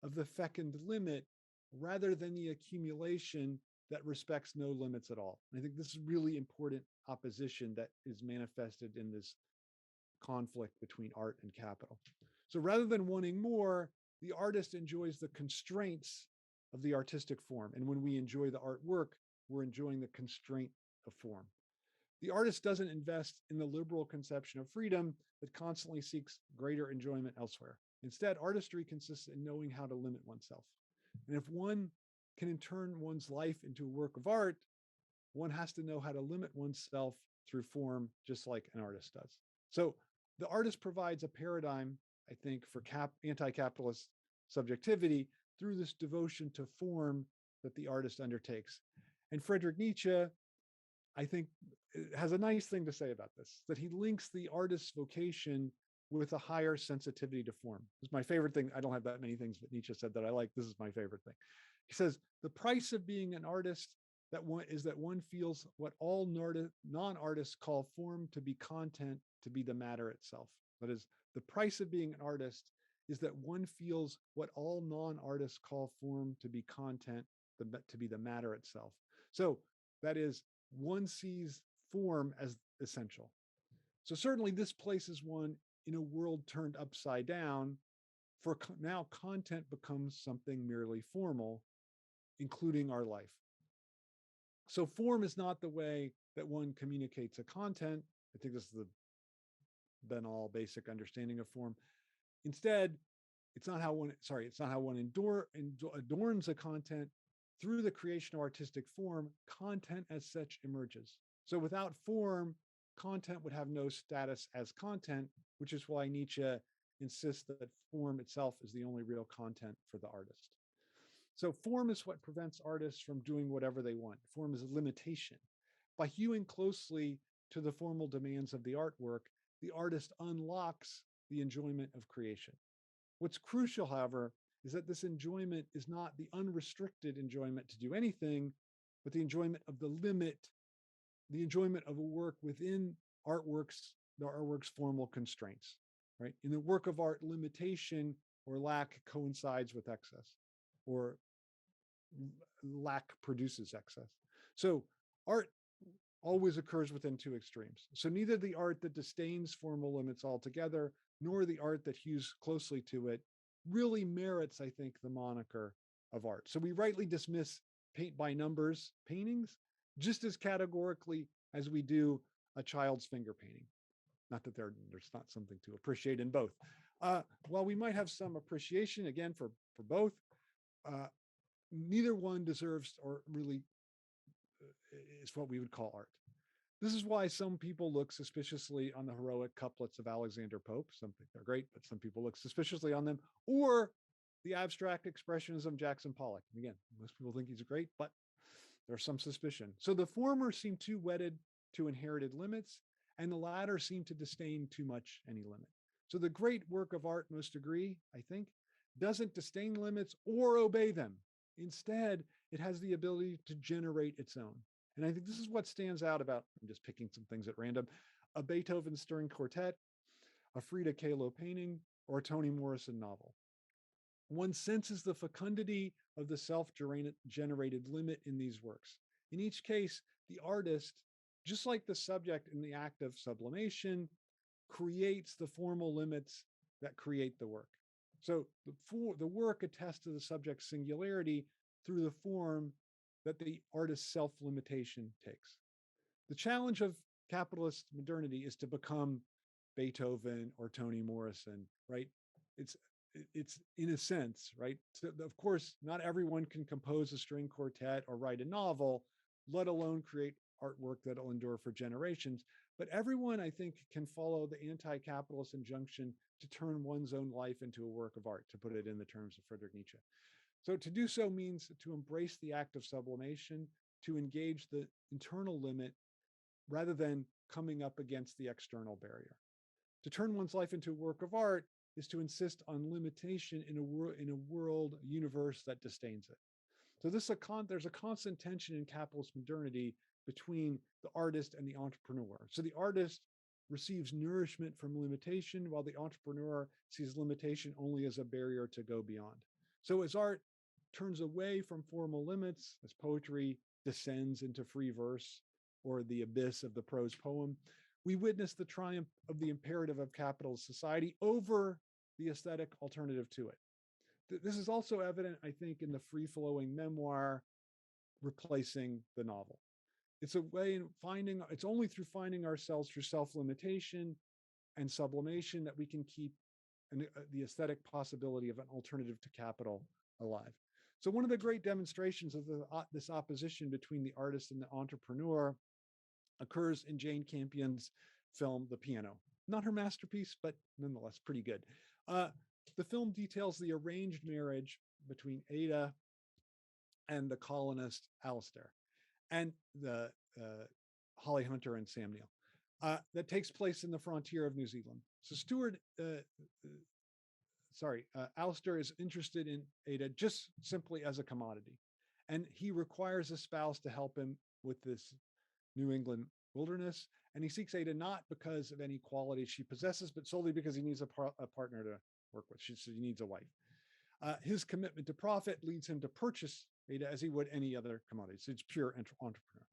of the fecund limit rather than the accumulation that respects no limits at all. And I think this is really important opposition that is manifested in this conflict between art and capital. So rather than wanting more, the artist enjoys the constraints of the artistic form. And when we enjoy the artwork, we're enjoying the constraint of form. The artist doesn't invest in the liberal conception of freedom that constantly seeks greater enjoyment elsewhere. Instead, artistry consists in knowing how to limit oneself. And if one can turn one's life into a work of art, one has to know how to limit oneself through form, just like an artist does. So the artist provides a paradigm, I think, for anti-capitalist subjectivity through this devotion to form that the artist undertakes. And Friedrich Nietzsche, I think, has a nice thing to say about this, that he links the artist's vocation with a higher sensitivity to form. This is my favorite thing. I don't have that many things that Nietzsche said that I like. This is my favorite thing. He says, the price of being an artist that one feels what all non-artists call form to be content, to be the matter itself. That is, the price of being an artist is that one feels what all non-artists call form to be content, to be the matter itself. So that is, one sees form as essential. So certainly this places one in a world turned upside down, for now content becomes something merely formal, including our life. So form is not the way that one communicates a content. I think this is the banal basic understanding of form. Instead, it's not how one adorns a content. Through the creation of artistic form, content as such emerges. So without form, content would have no status as content, which is why Nietzsche insists that form itself is the only real content for the artist. So form is what prevents artists from doing whatever they want. Form is a limitation. By hewing closely to the formal demands of the artwork, the artist unlocks the enjoyment of creation. What's crucial, however, is that this enjoyment is not the unrestricted enjoyment to do anything, but the enjoyment of the limit, the enjoyment of a work within the artwork's formal constraints, right? In the work of art, limitation or lack coincides with excess, or lack produces excess. So art always occurs within two extremes. So neither the art that disdains formal limits altogether, nor the art that hews closely to it, really merits, I think, the moniker of art. So we rightly dismiss paint by numbers paintings just as categorically as we do a child's finger painting. Not that there's not something to appreciate in both. While we might have some appreciation, again, for both, neither one deserves or really is what we would call art. This is why some people look suspiciously on the heroic couplets of Alexander Pope. Some think they're great, but some people look suspiciously on them, or the abstract expressionism of Jackson Pollock. And again, most people think he's great, but there's some suspicion. So the former seem too wedded to inherited limits, and the latter seem to disdain too much any limit. So the great work of art, most agree, I think, doesn't disdain limits or obey them. Instead, it has the ability to generate its own. And I think this is what stands out about, I'm just picking some things at random, a Beethoven string quartet, a Frida Kahlo painting, or a Toni Morrison novel. One senses the fecundity of the self-generated limit in these works. In each case, the artist, just like the subject in the act of sublimation, creates the formal limits that create the work. So the work attests to the subject's singularity through the form that the artist's self-limitation takes. The challenge of capitalist modernity is to become Beethoven or Toni Morrison, right? It's in a sense, right? So of course, not everyone can compose a string quartet or write a novel, let alone create artwork that'll endure for generations. But everyone, I think, can follow the anti-capitalist injunction to turn one's own life into a work of art, to put it in the terms of Friedrich Nietzsche. So to do so means to embrace the act of sublimation, to engage the internal limit rather than coming up against the external barrier. To turn one's life into a work of art is to insist on limitation in a universe that disdains it. So there's a constant tension in capitalist modernity between the artist and the entrepreneur. So the artist receives nourishment from limitation, while the entrepreneur sees limitation only as a barrier to go beyond. So as art turns away from formal limits, as poetry descends into free verse or the abyss of the prose poem, we witness the triumph of the imperative of capitalist society over the aesthetic alternative to it. This is also evident, I think, in the free-flowing memoir replacing the novel. It's a way in it's only through finding ourselves through self-limitation and sublimation that we can keep the aesthetic possibility of an alternative to capital alive. So one of the great demonstrations of this opposition between the artist and the entrepreneur occurs in Jane Campion's film, The Piano. Not her masterpiece, but nonetheless pretty good. The film details the arranged marriage between Ada and the colonist Alistair, and the Holly Hunter and Sam Neill, that takes place in the frontier of New Zealand. So Alistair is interested in Ada just simply as a commodity, and he requires a spouse to help him with this New England wilderness. And he seeks Ada not because of any qualities she possesses, but solely because he needs a partner to work with. He needs a wife. His commitment to profit leads him to purchase Ada as he would any other commodity. So it's pure entrepreneur.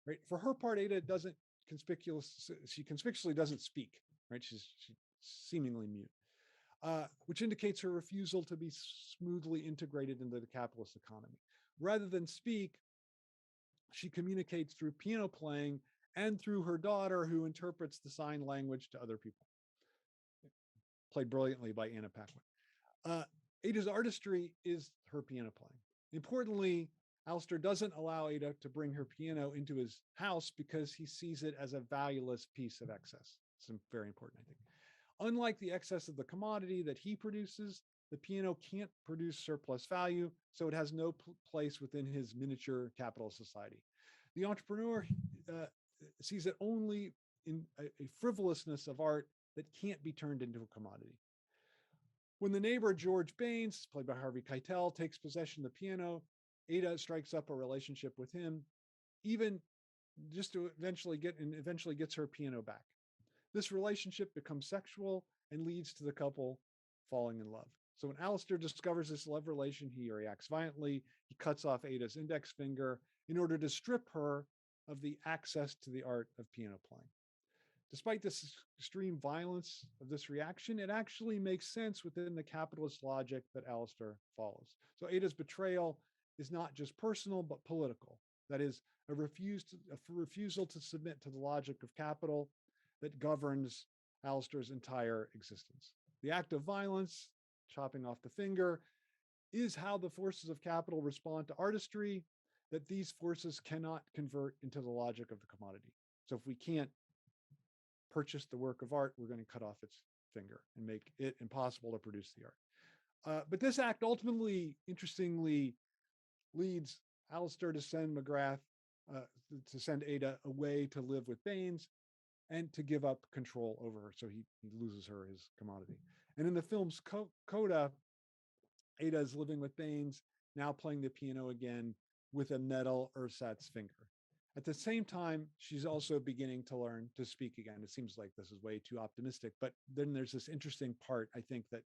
Right? For her part, Ada she conspicuously doesn't speak. Right? She's seemingly mute, which indicates her refusal to be smoothly integrated into the capitalist economy. Rather than speak, she communicates through piano playing and through her daughter, who interprets the sign language to other people. Played brilliantly by Anna Paquin. Ada's artistry is her piano playing. Importantly, Alistair doesn't allow Ada to bring her piano into his house because he sees it as a valueless piece of excess. It's very important, I think. Unlike the excess of the commodity that he produces, the piano can't produce surplus value, so it has no place within his miniature capitalist society. The entrepreneur sees it only in a frivolousness of art that can't be turned into a commodity. When the neighbor George Baines, played by Harvey Keitel, takes possession of the piano, Ada strikes up a relationship with him, even just to eventually gets her piano back. This relationship becomes sexual and leads to the couple falling in love. So when Alistair discovers this love relation, he reacts violently. He cuts off Ada's index finger in order to strip her of the access to the art of piano playing. Despite this extreme violence of this reaction, it actually makes sense within the capitalist logic that Alistair follows. So Ada's betrayal is not just personal, but political. That is, a refusal to submit to the logic of capital that governs Alistair's entire existence. The act of violence, chopping off the finger, is how the forces of capital respond to artistry, that these forces cannot convert into the logic of the commodity. So if we can't purchase the work of art, we're going to cut off its finger and make it impossible to produce the art. But this act ultimately, interestingly, leads Alistair to send to send Ada away to live with Baines and to give up control over her. So he loses her, his commodity. And in the film's coda, Ada is living with Baines, now playing the piano again with a metal ersatz finger. At the same time, she's also beginning to learn to speak again. It seems like this is way too optimistic, but then there's this interesting part, I think, that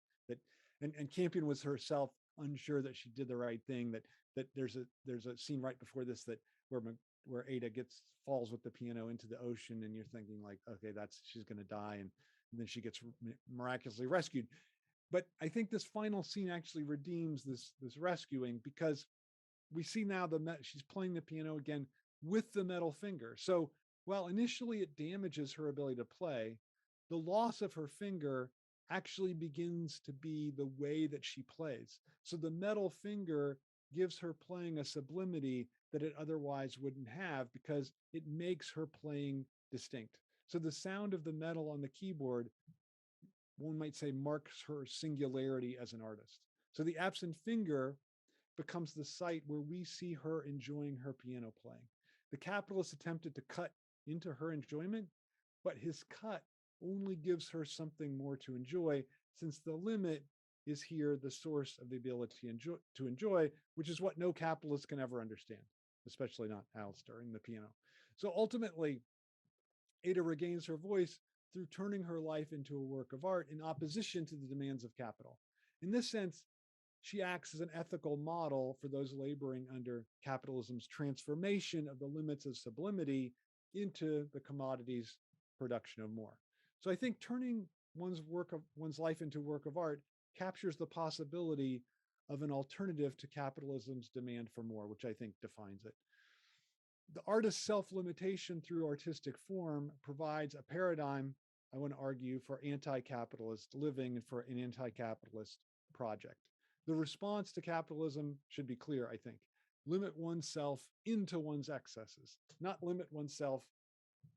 Campion was herself unsure that she did the right thing, that there's a scene right before this where Ada falls with the piano into the ocean, and you're thinking like, okay, she's going to die, and then she gets miraculously rescued. But I think this final scene actually redeems this rescuing, because we see now she's playing the piano again with the metal finger. So while initially it damages her ability to play, the loss of her finger actually begins to be the way that she plays. So the metal finger gives her playing a sublimity that it otherwise wouldn't have, because it makes her playing distinct. So the sound of the metal on the keyboard, one might say, marks her singularity as an artist. So the absent finger becomes the site where we see her enjoying her piano playing. The capitalist attempted to cut into her enjoyment, but his cut only gives her something more to enjoy, since the limit is here the source of the ability to enjoy, which is what no capitalist can ever understand, especially not Alistair in the piano. So ultimately, Ada regains her voice through turning her life into a work of art in opposition to the demands of capital. In this sense, she acts as an ethical model for those laboring under capitalism's transformation of the limits of sublimity into the commodity's production of more. So I think turning one's life into a work of art captures the possibility of an alternative to capitalism's demand for more, which I think defines it. The artist's self-limitation through artistic form provides a paradigm, I want to argue, for anti-capitalist living and for an anti-capitalist project. The response to capitalism should be clear, I think. Limit oneself into one's excesses, not limit oneself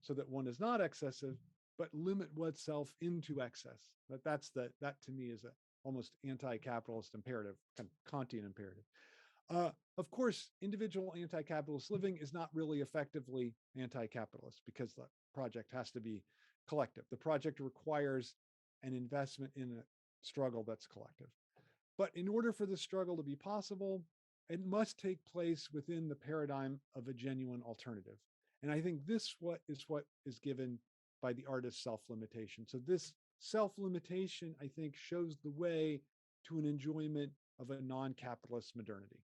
so that one is not excessive, but limit oneself into excess. But that to me is a almost anti-capitalist imperative, kind of Kantian imperative. Of course, individual anti-capitalist living is not really effectively anti-capitalist because the project has to be collective. The project requires an investment in a struggle that's collective. But in order for the struggle to be possible, it must take place within the paradigm of a genuine alternative. And I think this what is given by the artist's self-limitation. So this self-limitation, I think, shows the way to an enjoyment of a non-capitalist modernity.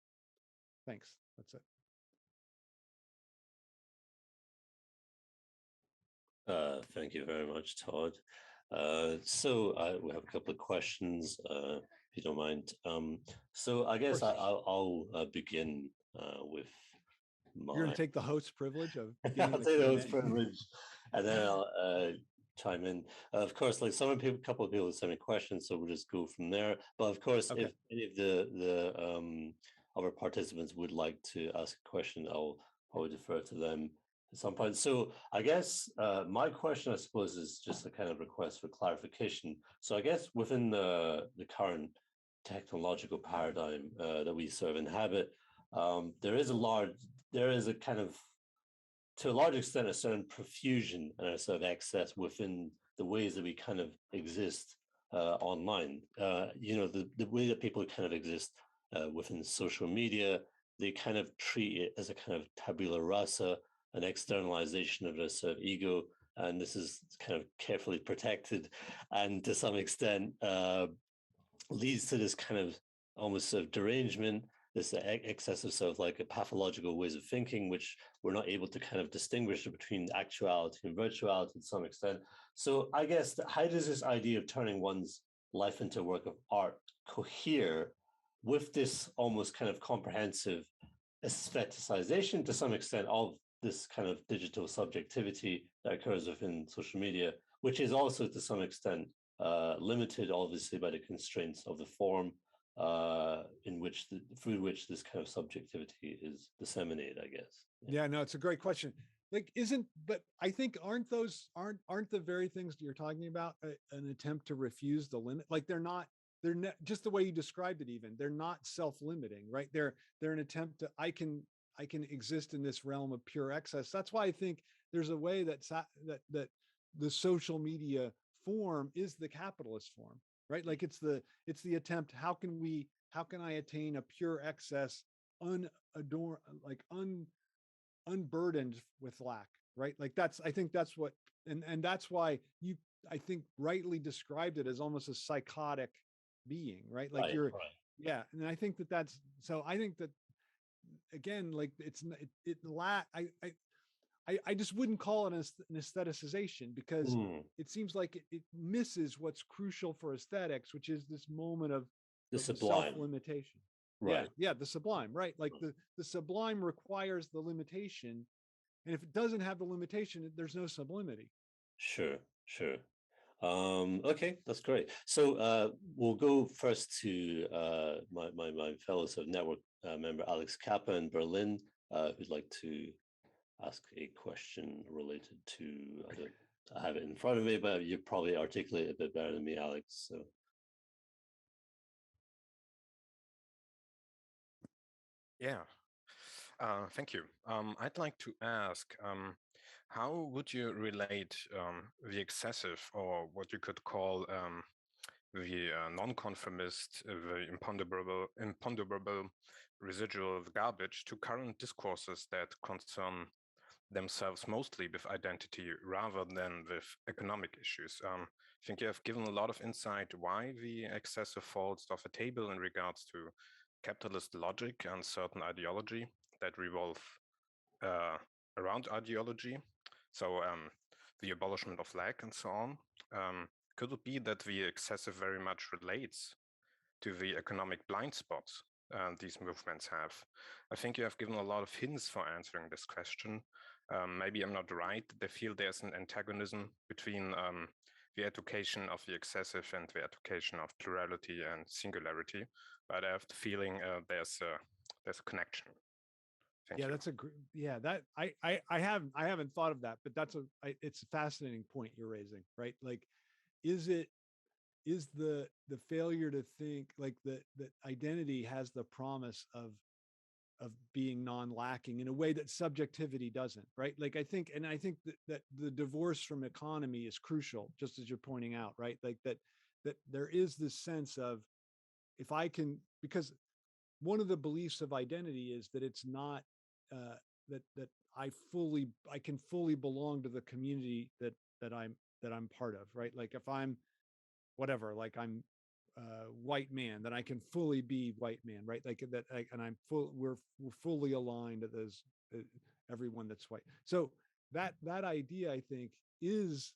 Thanks. That's it. Thank you very much, Todd. So we have a couple of questions, if you don't mind. So I guess I'll begin with my... You're going to take the host privilege of... I'll take the host privilege, and then I'll chime in. Of course, like a couple of people send me questions, so we'll just go from there. But of course, if any of the other participants would like to ask a question, I'll probably defer to them at some point. So I guess my question, I suppose, is just a kind of request for clarification. So I guess within the current technological paradigm that we sort of inhabit, there is a kind of, to a large extent, a certain profusion and a sort of excess within the ways that we kind of exist online. The way that people kind of exist within social media, they kind of treat it as a kind of tabula rasa, an externalization of their sort of ego. And this is kind of carefully protected and to some extent leads to this kind of almost sort of derangement, this excessive sort of like a pathological ways of thinking, which we're not able to kind of distinguish between actuality and virtuality to some extent. So I guess how does this idea of turning one's life into a work of art cohere with this almost kind of comprehensive aestheticization to some extent of this kind of digital subjectivity that occurs within social media, which is also to some extent limited, obviously, by the constraints of the form through which this kind of subjectivity is disseminated, I guess. Yeah, no, it's a great question. But I think aren't the very things you're talking about an attempt to refuse the limit? Like they're not just the way you described it. Even they're not self-limiting, right? They're an attempt to I can exist in this realm of pure excess. That's why I think there's a way that the social media form is the capitalist form, right? Like it's the attempt. How can I attain a pure excess, unburdened with lack, right? Like I think that's what, and that's why you, I think, rightly described it as almost a psychotic being, right? Like right. Yeah. And I think that's, so I think that again, like I just wouldn't call it an aestheticization because it seems like it misses what's crucial for aesthetics, which is this moment of the sublime self-limitation. Right. Yeah, the sublime, right? Like the sublime requires the limitation. And if it doesn't have the limitation, there's no sublimity. Sure. Okay, that's great. So we'll go first to my fellow sort of network member, Alex Kappa in Berlin, who'd like to ask a question related to, I have it in front of me, but you probably articulate it a bit better than me, Alex. So. Yeah, thank you. I'd like to ask, how would you relate the excessive, or what you could call the non-conformist, the imponderable residual of garbage to current discourses that concern themselves mostly with identity rather than with economic issues? I think you have given a lot of insight why the excessive falls off a table in regards to capitalist logic and certain ideology that revolve around ideology. So the abolishment of lack and so on. Could it be that the excessive very much relates to the economic blind spots these movements have? I think you have given a lot of hints for answering this question. Maybe I'm not right. They feel there's an antagonism between the education of the excessive and the education of plurality and singularity, but I have the feeling there's a connection. Thank Yeah, you. that's a yeah, that I haven't thought of that, but it's a fascinating point you're raising, right? Like, is the failure to think like that identity has the promise of being non-lacking in a way that subjectivity doesn't, right? Like I think that the divorce from economy is crucial, just as you're pointing out, right? Like that there is this sense of, if I can, because one of the beliefs of identity is that it's not that I can fully belong to the community that I'm part of, right? Like if I'm whatever, like I'm white man, then I can fully be white man, right? Like that, and we're fully aligned to those everyone that's white. So that idea, I think, is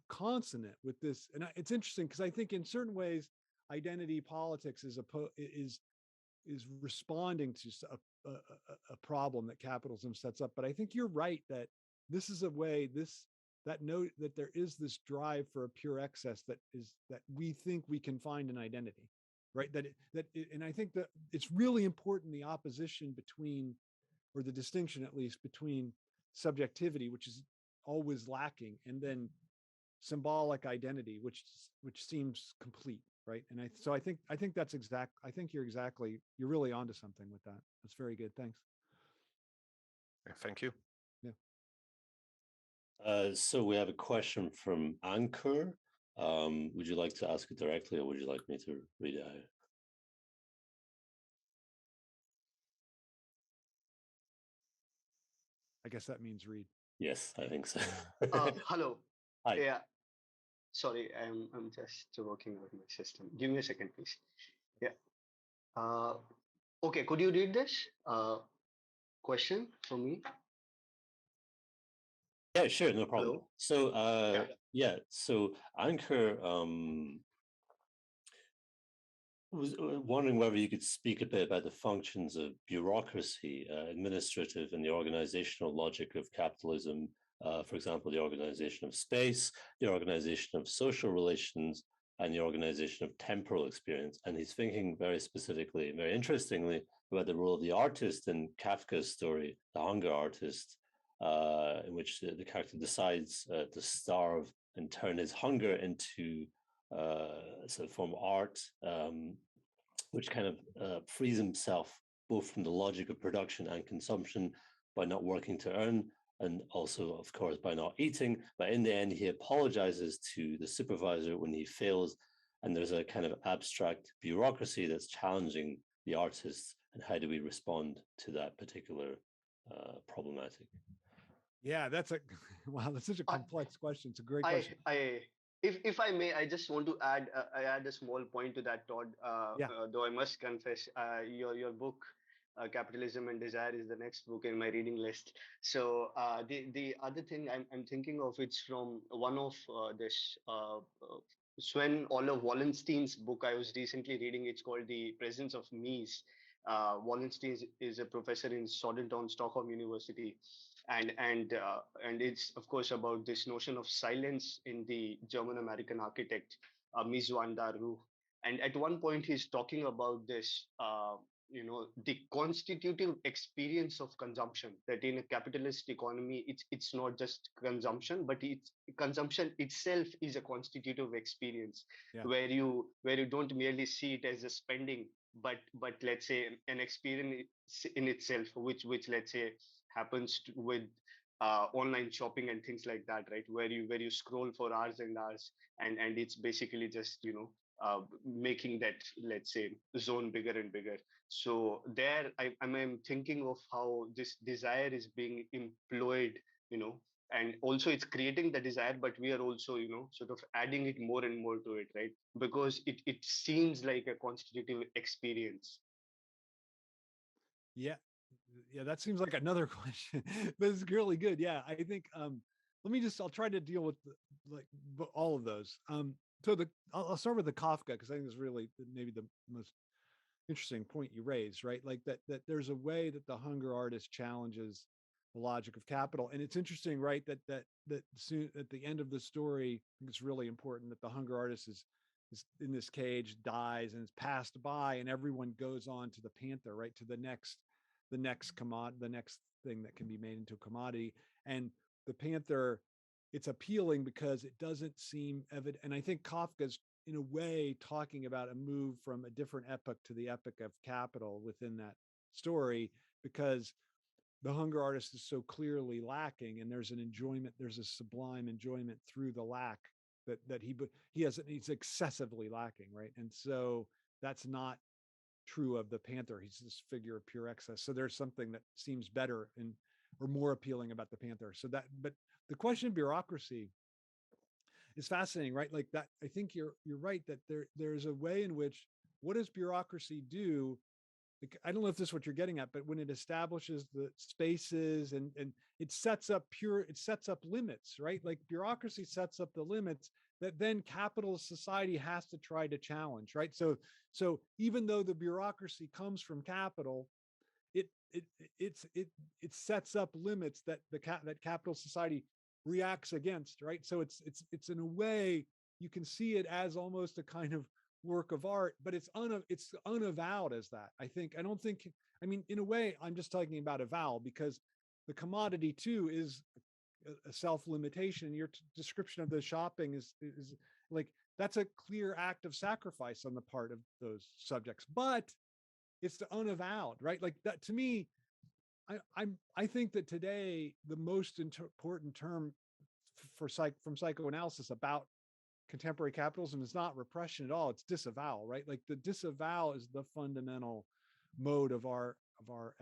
consonant with this, and it's interesting because I think in certain ways, identity politics is responding to a problem that capitalism sets up. But I think you're right that this is a way, that note that there is this drive for a pure excess that we think we can find an identity, right? And I think that it's really important, the opposition between, or the distinction at least, between subjectivity, which is always lacking, and then symbolic identity, which seems complete, right? And I think that's exact. I think you're really onto something with that. That's very good. Thanks. Thank you. Yeah. So we have a question from Anchor. Would you like to ask it directly, or would you like me to read it out? I guess that means read. Yes, I think so. Hello. Hi. Yeah. Sorry, I'm just working out my system. Give me a second, please. Yeah. Uh, okay. Could you read this question for me? Yeah, sure, no problem. Hello? So so Anchor was wondering whether you could speak a bit about the functions of bureaucracy, administrative and the organizational logic of capitalism. For example, the organization of space, the organization of social relations, and the organization of temporal experience. And he's thinking very specifically, very interestingly, about the role of the artist in Kafka's story, The Hunger Artist, in which the character decides to starve and turn his hunger into sort of form of art, which kind of frees himself both from the logic of production and consumption by not working to earn, and also, of course, by not eating. But in the end, he apologizes to the supervisor when he fails, and there's a kind of abstract bureaucracy that's challenging the artists. And how do we respond to that particular problematic? Yeah, that's wow. That's such a complex question. It's a great I, question. if I may, I just want to add a small point to that, Todd. Yeah. Though I must confess, your book, Capitalism and Desire, is the next book in my reading list. So the other thing I'm thinking of, it's from one of this Sven Oliver Wallenstein's book I was recently reading. It's called The Presence of Me's. Wallenstein is a professor in Southern Stockholm University, and it's of course about this notion of silence in the German American architect Mies van der Rohe. And at one point he's talking about this the constitutive experience of consumption, that in a capitalist economy it's not just consumption, but it's consumption itself is a constitutive experience. Yeah. where you don't merely see it as a spending, but let's say an experience in itself, which let's say happens with online shopping and things like that, right? Where you scroll for hours and hours, and it's basically just making that, let's say, zone bigger and bigger. So there I'm thinking of how this desire is being employed, and also it's creating the desire, but we are also sort of adding it more and more to it, right? Because it seems like a constitutive experience. Yeah. Yeah, that seems like another question, but it's really good. Yeah, I think I'll try to deal with all of those. So I'll start with the Kafka, because I think it's really maybe the most interesting point you raised, right? Like that there's a way that the hunger artist challenges the logic of capital. And it's interesting, right, that soon at the end of the story, I think it's really important that the hunger artist is in this cage, dies, and is passed by, and everyone goes on to the panther, right, to the next the next thing that can be made into a commodity. And the Panther, it's appealing because it doesn't seem evident. And I think Kafka's in a way talking about a move from a different epoch to the epoch of capital within that story, because the hunger artist is so clearly lacking, and there's a sublime enjoyment through the lack that he's excessively lacking, right? And so that's not true of the Panther. He's this figure of pure excess. So there's something that seems better or more appealing about the Panther. But the question of bureaucracy is fascinating, right? Like that, I think you're right that there's a way in which, what does bureaucracy do? Like, I don't know if this is what you're getting at, but when it establishes the spaces and it sets up limits, right? Like bureaucracy sets up the limits that then capitalist society has to try to challenge, right? So even though the bureaucracy comes from capital, it sets up limits that that capital society reacts against, right? So it's in a way, you can see it as almost a kind of work of art, but it's unavowed as that. I mean, in a way, I'm just talking about avowal, because the commodity too is a self-limitation. Your description of the shopping is like, that's a clear act of sacrifice on the part of those subjects, but it's the unavowed, right? Like that, to me, I think that today the most important term from psychoanalysis about contemporary capitalism is not repression at all, it's disavowal, right? Like the disavowal is the fundamental mode of our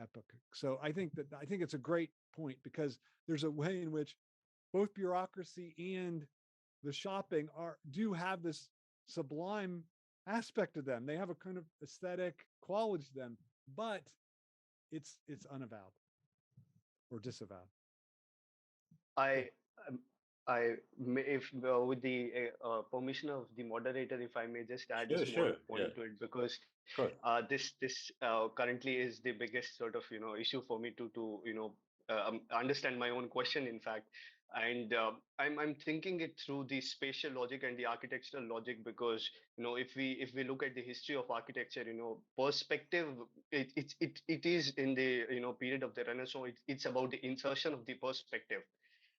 epoch. So I think it's a great point, because there's a way in which both bureaucracy and the shopping do have this sublime aspect to them. They have a kind of aesthetic quality to them, but it's unavowed or disavowed. I if with the permission of the moderator, if I may just add a small point to it, because this currently is the biggest sort of issue for me to understand my own question, in fact. And I'm thinking it through the spatial logic and the architectural logic, because if we look at the history of architecture, perspective, it is in the period of the Renaissance, it's about the insertion of the perspective.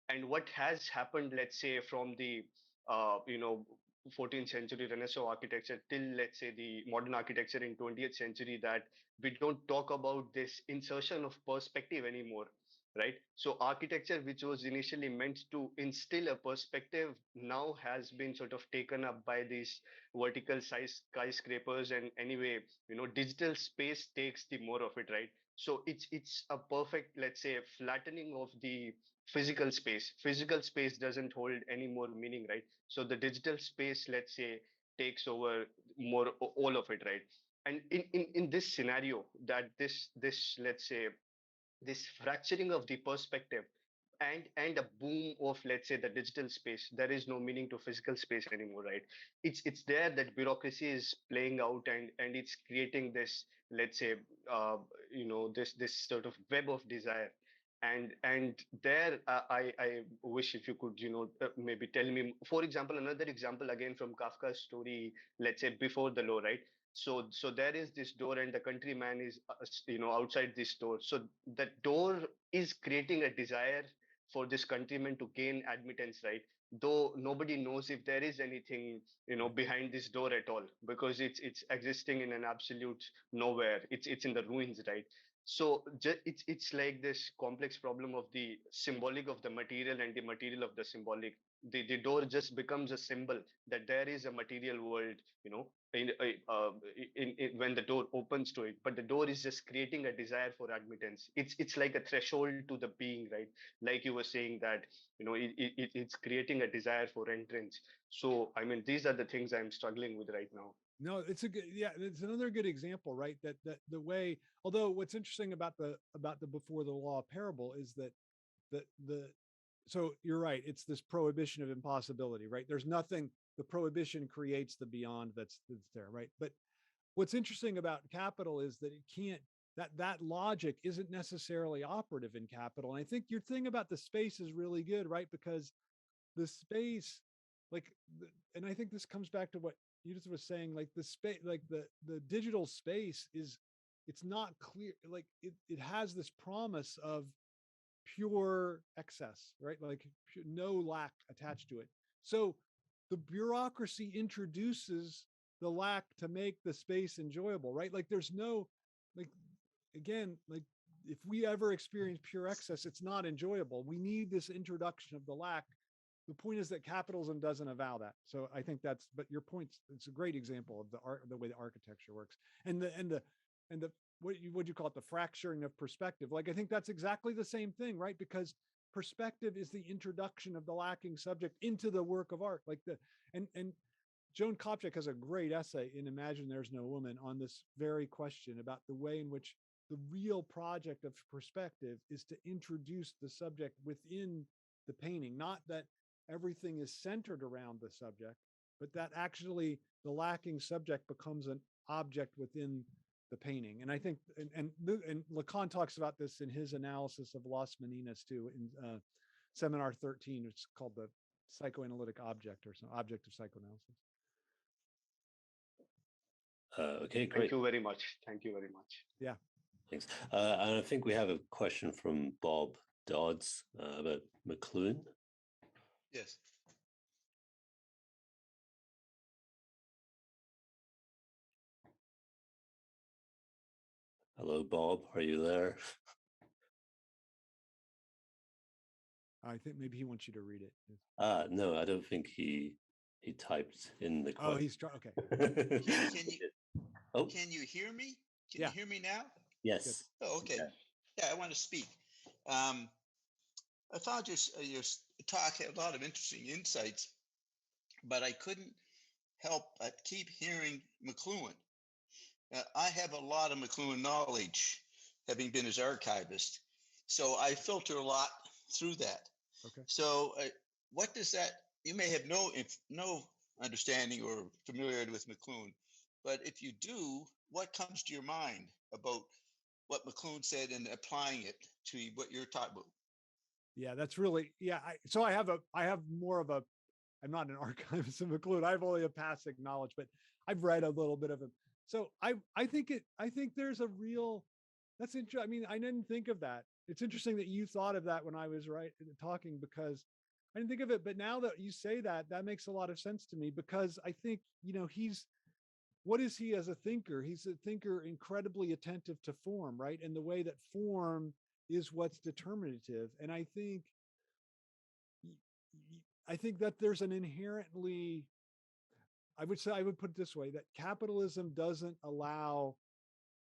And what has happened, let's say, from the 14th century Renaissance architecture till, let's say, the modern architecture in 20th century, that we don't talk about this insertion of perspective anymore, right? So architecture, which was initially meant to instill a perspective, now has been sort of taken up by these vertical size skyscrapers, and anyway, digital space takes the more of it, right? So it's a perfect, let's say, flattening of the physical space. Physical space doesn't hold any more meaning, right? So the digital space, let's say, takes over more, all of it, right? And in this scenario, that this let's say, this fracturing of the perspective and a boom of, let's say, the digital space, there is no meaning to physical space anymore, right? It's there that bureaucracy is playing out, and it's creating this, let's say, this sort of web of desire. And there, I wish if you could maybe tell me, for example, another example again from Kafka's story, let's say, Before the Law, right? So there is this door, and the countryman is outside this door. So that door is creating a desire for this countryman to gain admittance, right? Though nobody knows if there is anything behind this door at all, because it's existing in an absolute nowhere. It's in the ruins, right? So it's like this complex problem of the symbolic of the material and the material of the symbolic. The door just becomes a symbol that there is a material world, in, when the door opens to it, but the door is just creating a desire for admittance. It's like a threshold to the being, right? Like you were saying that it's creating a desire for entrance. So I mean, these are the things I'm struggling with right now. No, it's it's another good example, right? That the way, although what's interesting about the Before the Law parable is that the so you're right, it's this prohibition of impossibility, right? There's nothing, the prohibition creates the beyond that's there, right? But what's interesting about capital is that it can't, that logic isn't necessarily operative in capital. And I think your thing about the space is really good, right? Because the space, like, and I think this comes back to what Edith was saying, like the space, like the digital space is it's not clear, like it has this promise of pure excess, right? Like no lack attached to it. So the bureaucracy introduces the lack to make the space enjoyable, right? Like there's no, like, again, like if we ever experience pure excess, it's not enjoyable. We need this introduction of the lack. The point is that capitalism doesn't avow that. So I think that's, but your point, it's a great example of the way the architecture works. And the what you call it, the fracturing of perspective. Like, I think that's exactly the same thing, right? Because perspective is the introduction of the lacking subject into the work of art. Like and Joan Kopchak has a great essay in Imagine There's No Woman on this very question about the way in which the real project of perspective is to introduce the subject within the painting, not that everything is centered around the subject, but that actually the lacking subject becomes an object within the painting. And I think, and Lacan talks about this in his analysis of Las Meninas too, in seminar 13, it's called the psychoanalytic object or some object of psychoanalysis. Okay, great. Thank you very much. Thank you very much. Yeah. Thanks. And I think we have a question from Bob Dodds about McLuhan. Yes. Hello, Bob. Are you there? I think maybe he wants you to read it. No, I don't think he typed in the question. Oh, he's trying. Okay. Can you hear me? Can Yeah. you hear me now? Yes. Oh, okay. Yeah, I want to speak. I found your talk had a lot of interesting insights, but I couldn't help but keep hearing McLuhan. I have a lot of McLuhan knowledge, having been his archivist, so I filter a lot through that. Okay. So, what does that? You may have no understanding or familiarity with McLuhan, but if you do, what comes to your mind about what McLuhan said and applying it to what you're talking about? Yeah, that's really, yeah. So I have more of a, I'm not an archivist of McLuhan. I have only a passing knowledge, but I've read a little bit of him. So I think there's a real, that's interesting. I mean, I didn't think of that. It's interesting that you thought of that when I was talking, because I didn't think of it. But now that you say that, that makes a lot of sense to me, because I think, what is he as a thinker? He's a thinker incredibly attentive to form, right? And the way that form is what's determinative. And I think that there's an inherently, I would put it this way, that capitalism doesn't allow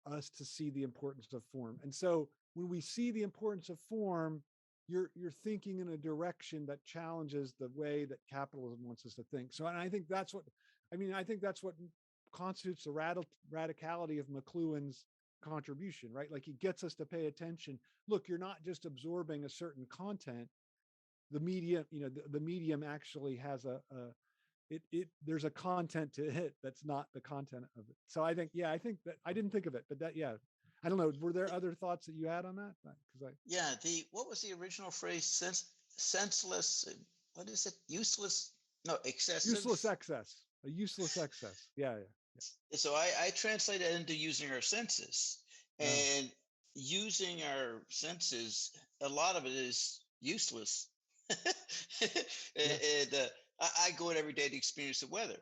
us to see the importance of form. And so when we see the importance of form, you're thinking in a direction that challenges the way that capitalism wants us to think. So, and I think that's what constitutes the radicality of McLuhan's contribution, right? Like, he gets us to pay attention. Look, you're not just absorbing a certain content. The medium, the medium actually has there's a content to it that's not the content of it. So I think that I didn't think of it, but that, yeah, I don't know. Were there other thoughts that you had on that? What was the original phrase? Senseless. What is it? Useless? No, excessive. Useless excess. A useless excess. Yeah. So I translate it into using our senses, and using our senses. A lot of it is useless. And I go out every day to experience the weather.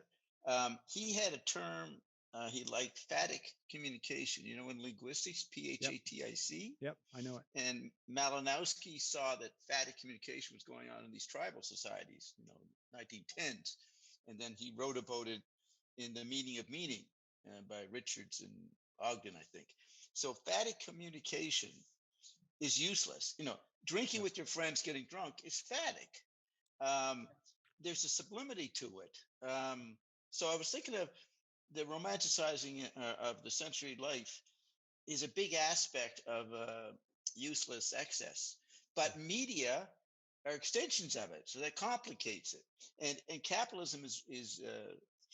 He had a term he liked, phatic communication. In linguistics, PHATIC. Yep, I know it. And Malinowski saw that phatic communication was going on in these tribal societies, 1910s. And then he wrote about it in The Meaning of Meaning by Richards and Ogden, I think. So phatic communication is useless. Drinking with your friends, getting drunk is phatic. There's a sublimity to it. So I was thinking of the romanticizing of the sensory life is a big aspect of useless excess. But media are extensions of it, so that complicates it. And capitalism is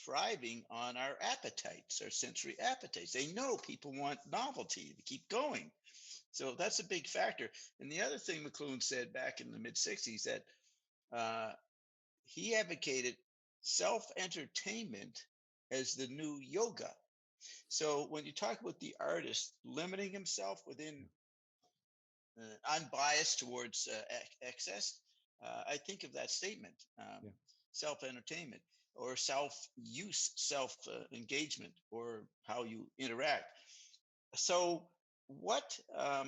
thriving on our appetites, our sensory appetites. They know people want novelty to keep going. So that's a big factor. And the other thing McLuhan said back in the mid-60s, that he advocated self-entertainment as the new yoga. So when you talk about the artist limiting himself within unbiased towards excess, I think of that statement, self-entertainment or self-use, self-engagement, or how you interact. So what, how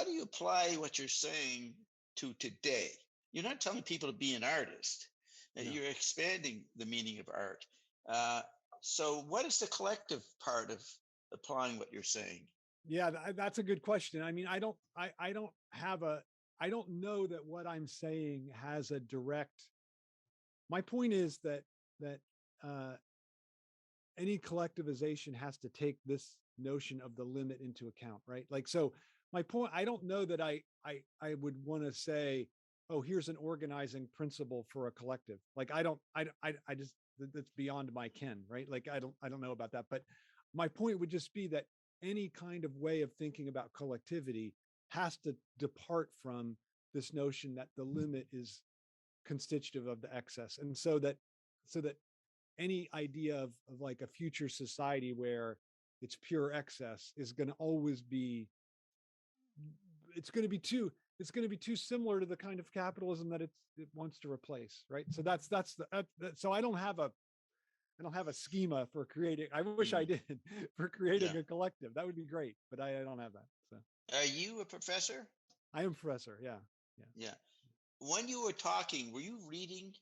do you apply what you're saying to today? You're not telling people to be an artist. You're expanding the meaning of art. So what is the collective part of applying what you're saying? Yeah, that's a good question. I mean, I don't know that what I'm saying has a direct. My point is that any collectivization has to take this notion of the limit into account, right? Like, so my point, I don't know that I would want to say, oh, here's an organizing principle for a collective. Like, I just, that's beyond my ken, right? Like, I don't know about that. But my point would just be that any kind of way of thinking about collectivity has to depart from this notion that the limit is constitutive of the excess. And so that any idea of like a future society where it's pure excess is going to always be, it's going to be too similar to the kind of capitalism that it wants to replace, right? So so I don't have a schema for creating. I wish I did for creating a collective. That would be great, but I don't have that. So, are you a professor? I am a professor. Yeah. When you were talking, were you reading?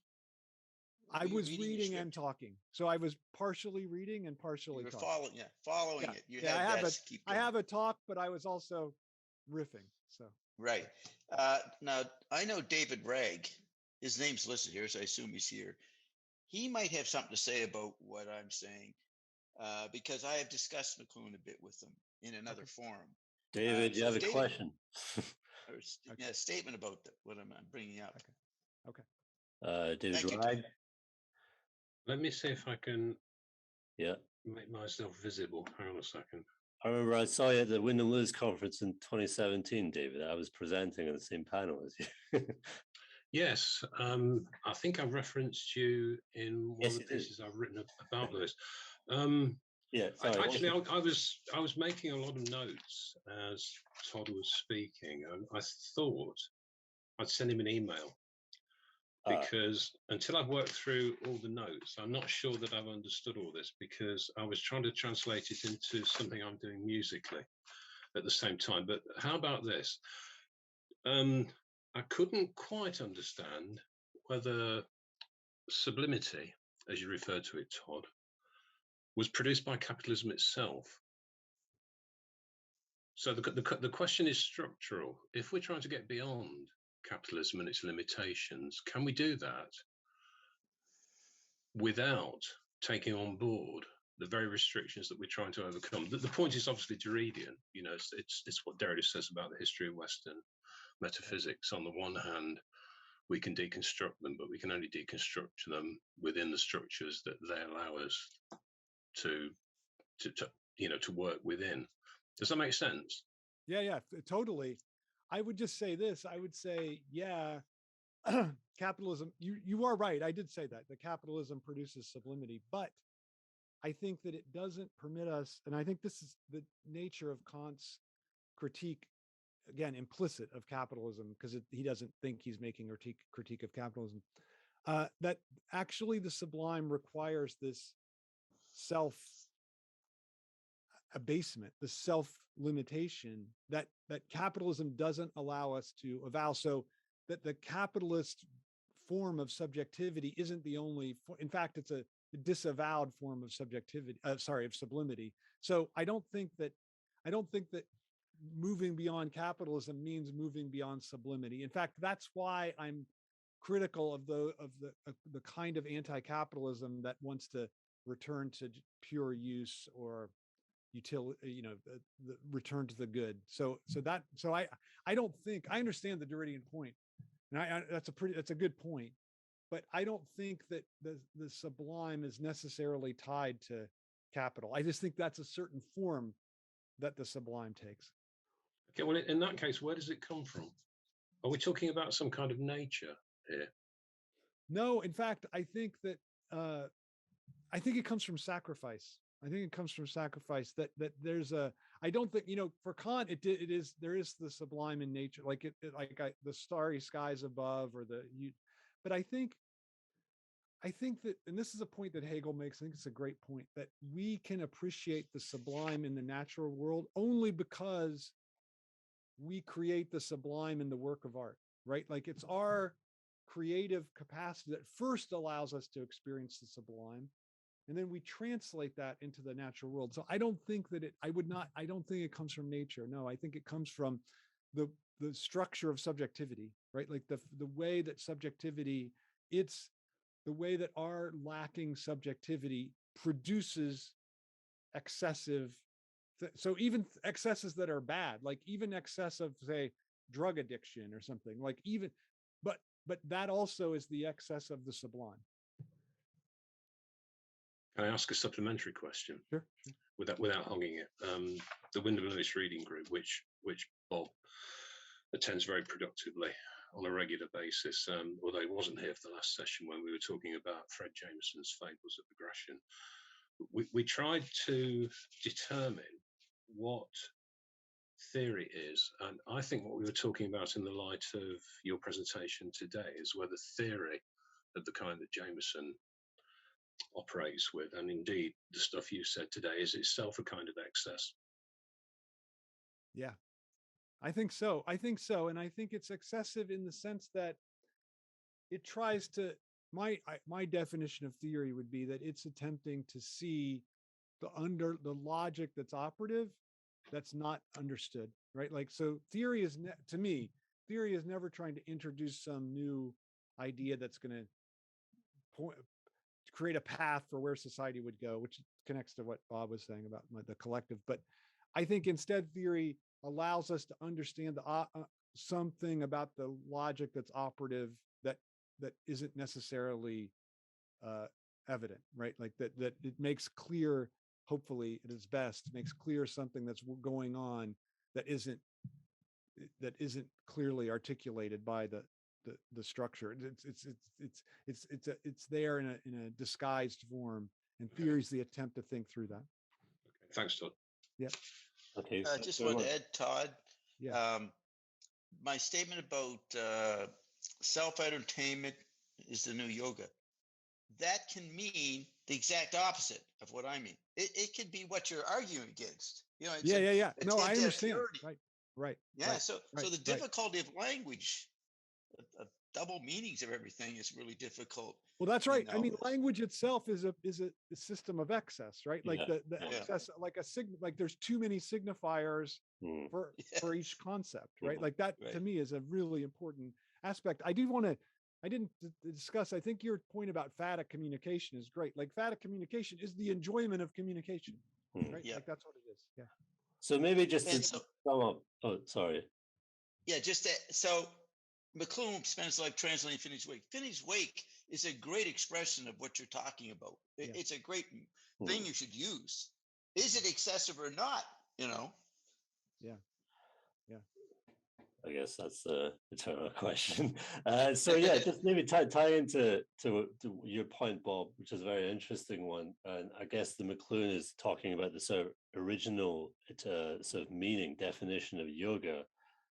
I was reading and talking. So I was partially reading and partially talking. Following it. You I have a talk, but I was also riffing. So right. Now I know David Ragg. His name's listed here, so I assume he's here. He might have something to say about what I'm saying, because I have discussed McLuhan a bit with him in another forum. David, you have a question? A statement about what I'm bringing up. Okay. David Ragg. Let me see if I can make myself visible. Hang on a second. I remember I saw you at the Wyndham Lewis conference in 2017, David. I was presenting on the same panel as you. Yes, I think I referenced you in one of the pieces I've written about Lewis. Sorry. I was making a lot of notes as Todd was speaking, and I thought I'd send him an email because until I've worked through all the notes, I'm not sure that I've understood all this, because I was trying to translate it into something I'm doing musically at the same time. But how about this? I couldn't quite understand whether sublimity, as you referred to it, Todd, was produced by capitalism itself. So the question is structural. If we're trying to get beyond capitalism and its limitations, can we do that without taking on board the very restrictions that we're trying to overcome? The point is obviously Derridian. You know, it's what Derrida says about the history of Western metaphysics. On the one hand, we can deconstruct them, but we can only deconstruct them within the structures that they allow us to work within. Does that make sense? Yeah, totally. I would just say this. I would say, capitalism, you are right. I did say that the capitalism produces sublimity, but I think that it doesn't permit us, and I think this is the nature of Kant's critique, again, implicit, of capitalism, because he doesn't think he's making a critique of capitalism, that actually the sublime requires this self-abasement, the self-limitation that capitalism doesn't allow us to avow. So that the capitalist form of subjectivity isn't the only, in fact, it's a disavowed form of subjectivity, of sublimity. So I don't think that moving beyond capitalism means moving beyond sublimity. In fact, that's why I'm critical of the kind of anti-capitalism that wants to return to pure use or utility, the return to the good. So I don't think, I understand the Derridian point, and that's a good point, but I don't think that the sublime is necessarily tied to capital. I just think that's a certain form that the sublime takes. Okay, well, in that case, where does it come from? Are we talking about some kind of nature here? No, in fact, I think that it comes from sacrifice. I think it comes from sacrifice. That there's a. I don't think, for Kant it is, there is the sublime in nature, like the starry skies above, or but I think that, and this is a point that Hegel makes, I think it's a great point, that we can appreciate the sublime in the natural world only because we create the sublime in the work of art, right? Like it's our creative capacity that first allows us to experience the sublime, and then we translate that into the natural world. So I don't think that I don't think it comes from nature. No, I think it comes from the structure of subjectivity, right? Like the way that subjectivity, it's the way that our lacking subjectivity produces excessive. So even excesses that are bad, like even excess of, say, drug addiction or something, like even, but that also is the excess of the sublime. Can I ask a supplementary question? Sure. Without hogging it. The Wyndham Lewis Reading Group, which Bob attends very productively on a regular basis, although he wasn't here for the last session when we were talking about Fred Jameson's Fables of Aggression. We tried to determine what theory is, and I think what we were talking about in the light of your presentation today is whether theory of the kind that Jameson operates with, and indeed the stuff you said today, is itself a kind of excess. Yeah, I think so. And I think it's excessive in the sense that it tries to, my definition of theory would be that it's attempting to see the logic that's operative, that's not understood, right? Like, so theory is, to me, theory is never trying to introduce some new idea that's going to create a path for where society would go, which connects to what Bob was saying about the collective. But I think instead theory allows us to understand something about the logic that's operative that isn't necessarily evident, right? Like that it makes clear, hopefully at its best, makes clear something that's going on that isn't clearly articulated by the structure. It's there in a disguised form, and theory is the attempt to think through that. Okay, thanks, Todd. Yeah. Okay. I just want to add, Todd. Yeah. My statement about self-entertainment is the new yoga. That can mean the exact opposite of what I mean. It can be what you're arguing against. It's yeah. No, I understand. Right. Yeah. Right, So the difficulty of language, of double meanings of everything, is really difficult. Well, that's right. I mean, language itself is a system of excess, right? Like the excess, like like there's too many signifiers for each concept, right? Like that to me is a really important aspect. I didn't discuss, I think your point about phatic communication is great. Like phatic communication is the enjoyment of communication, right? Yeah. Like that's what it is. Yeah. So maybe just to sum up. Oh, sorry. Yeah, so McLuhan spends his life translating Finney's Wake. Finney's Wake is a great expression of what you're talking about. It's a great thing you should use. Is it excessive or not? Yeah. I guess that's the eternal question. So yeah, just maybe tie into your point, Bob, which is a very interesting one. And I guess the McLuhan is talking about the sort of original sort of meaning definition of yoga,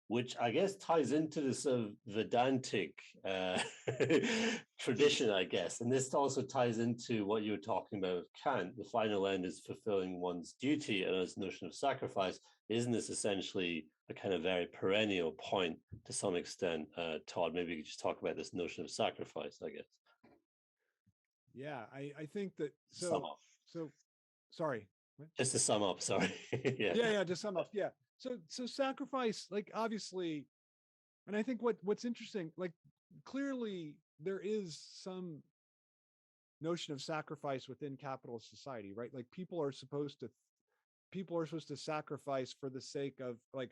which I guess ties into the sort of Vedantic tradition, I guess. And this also ties into what you were talking about with Kant. The final end is fulfilling one's duty, and this notion of sacrifice. Isn't this essentially a kind of very perennial point to some extent? Todd, maybe you could just talk about this notion of sacrifice, I guess. Yeah, I think that Sum up. So sorry. What? Just to sum up, sorry. Yeah, to sum up. Yeah. So sacrifice, like obviously, and I think what's interesting, like clearly there is some notion of sacrifice within capitalist society, right? Like people are supposed to sacrifice for the sake of, like,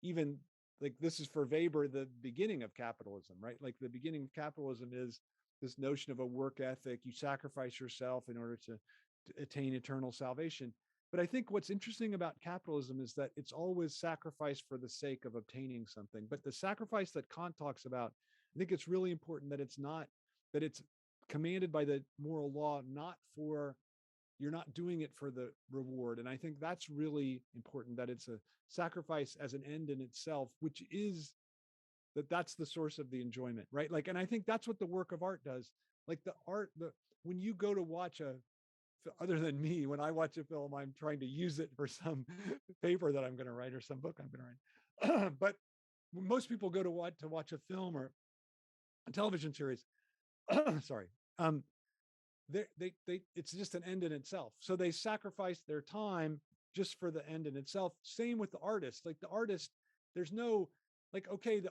even like this is for Weber the beginning of capitalism, right? Like the beginning of capitalism is this notion of a work ethic. You sacrifice yourself in order to attain eternal salvation. But I think what's interesting about capitalism is that it's always sacrifice for the sake of obtaining something. But the sacrifice that Kant talks about, I think it's really important that it's commanded by the moral law, not for, you're not doing it for the reward. And I think that's really important, that it's a sacrifice as an end in itself, which is that's the source of the enjoyment, right? Like, and I think that's what the work of art does. Like when you go to watch other than me, when I watch a film, I'm trying to use it for some paper that I'm going to write or some book I'm going to write. But most people go to watch a film or a television series. Sorry. It's just an end in itself. So they sacrifice their time just for the end in itself. Same with the artist. Like the artist, there's no like, okay, the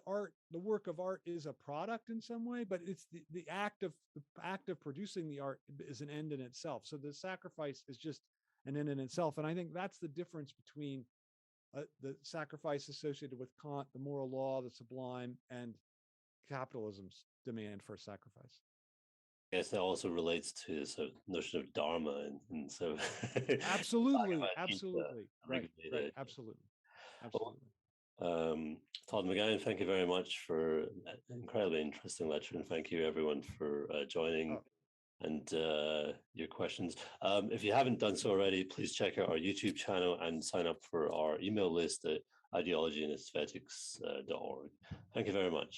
work of art is a product in some way, but it's the act of producing the art is an end in itself. So the sacrifice is just an end in itself. And I think that's the difference between the sacrifice associated with Kant, the moral law, the sublime, and capitalism's demand for sacrifice. I guess that also relates to the sort of notion of dharma, and so absolutely, right, absolutely. Well, Todd McGowan, thank you very much for an incredibly interesting lecture, and thank you everyone for joining and your questions. If you haven't done so already, please check out our YouTube channel and sign up for our email list at ideologyandesthetics.org. Thank you very much.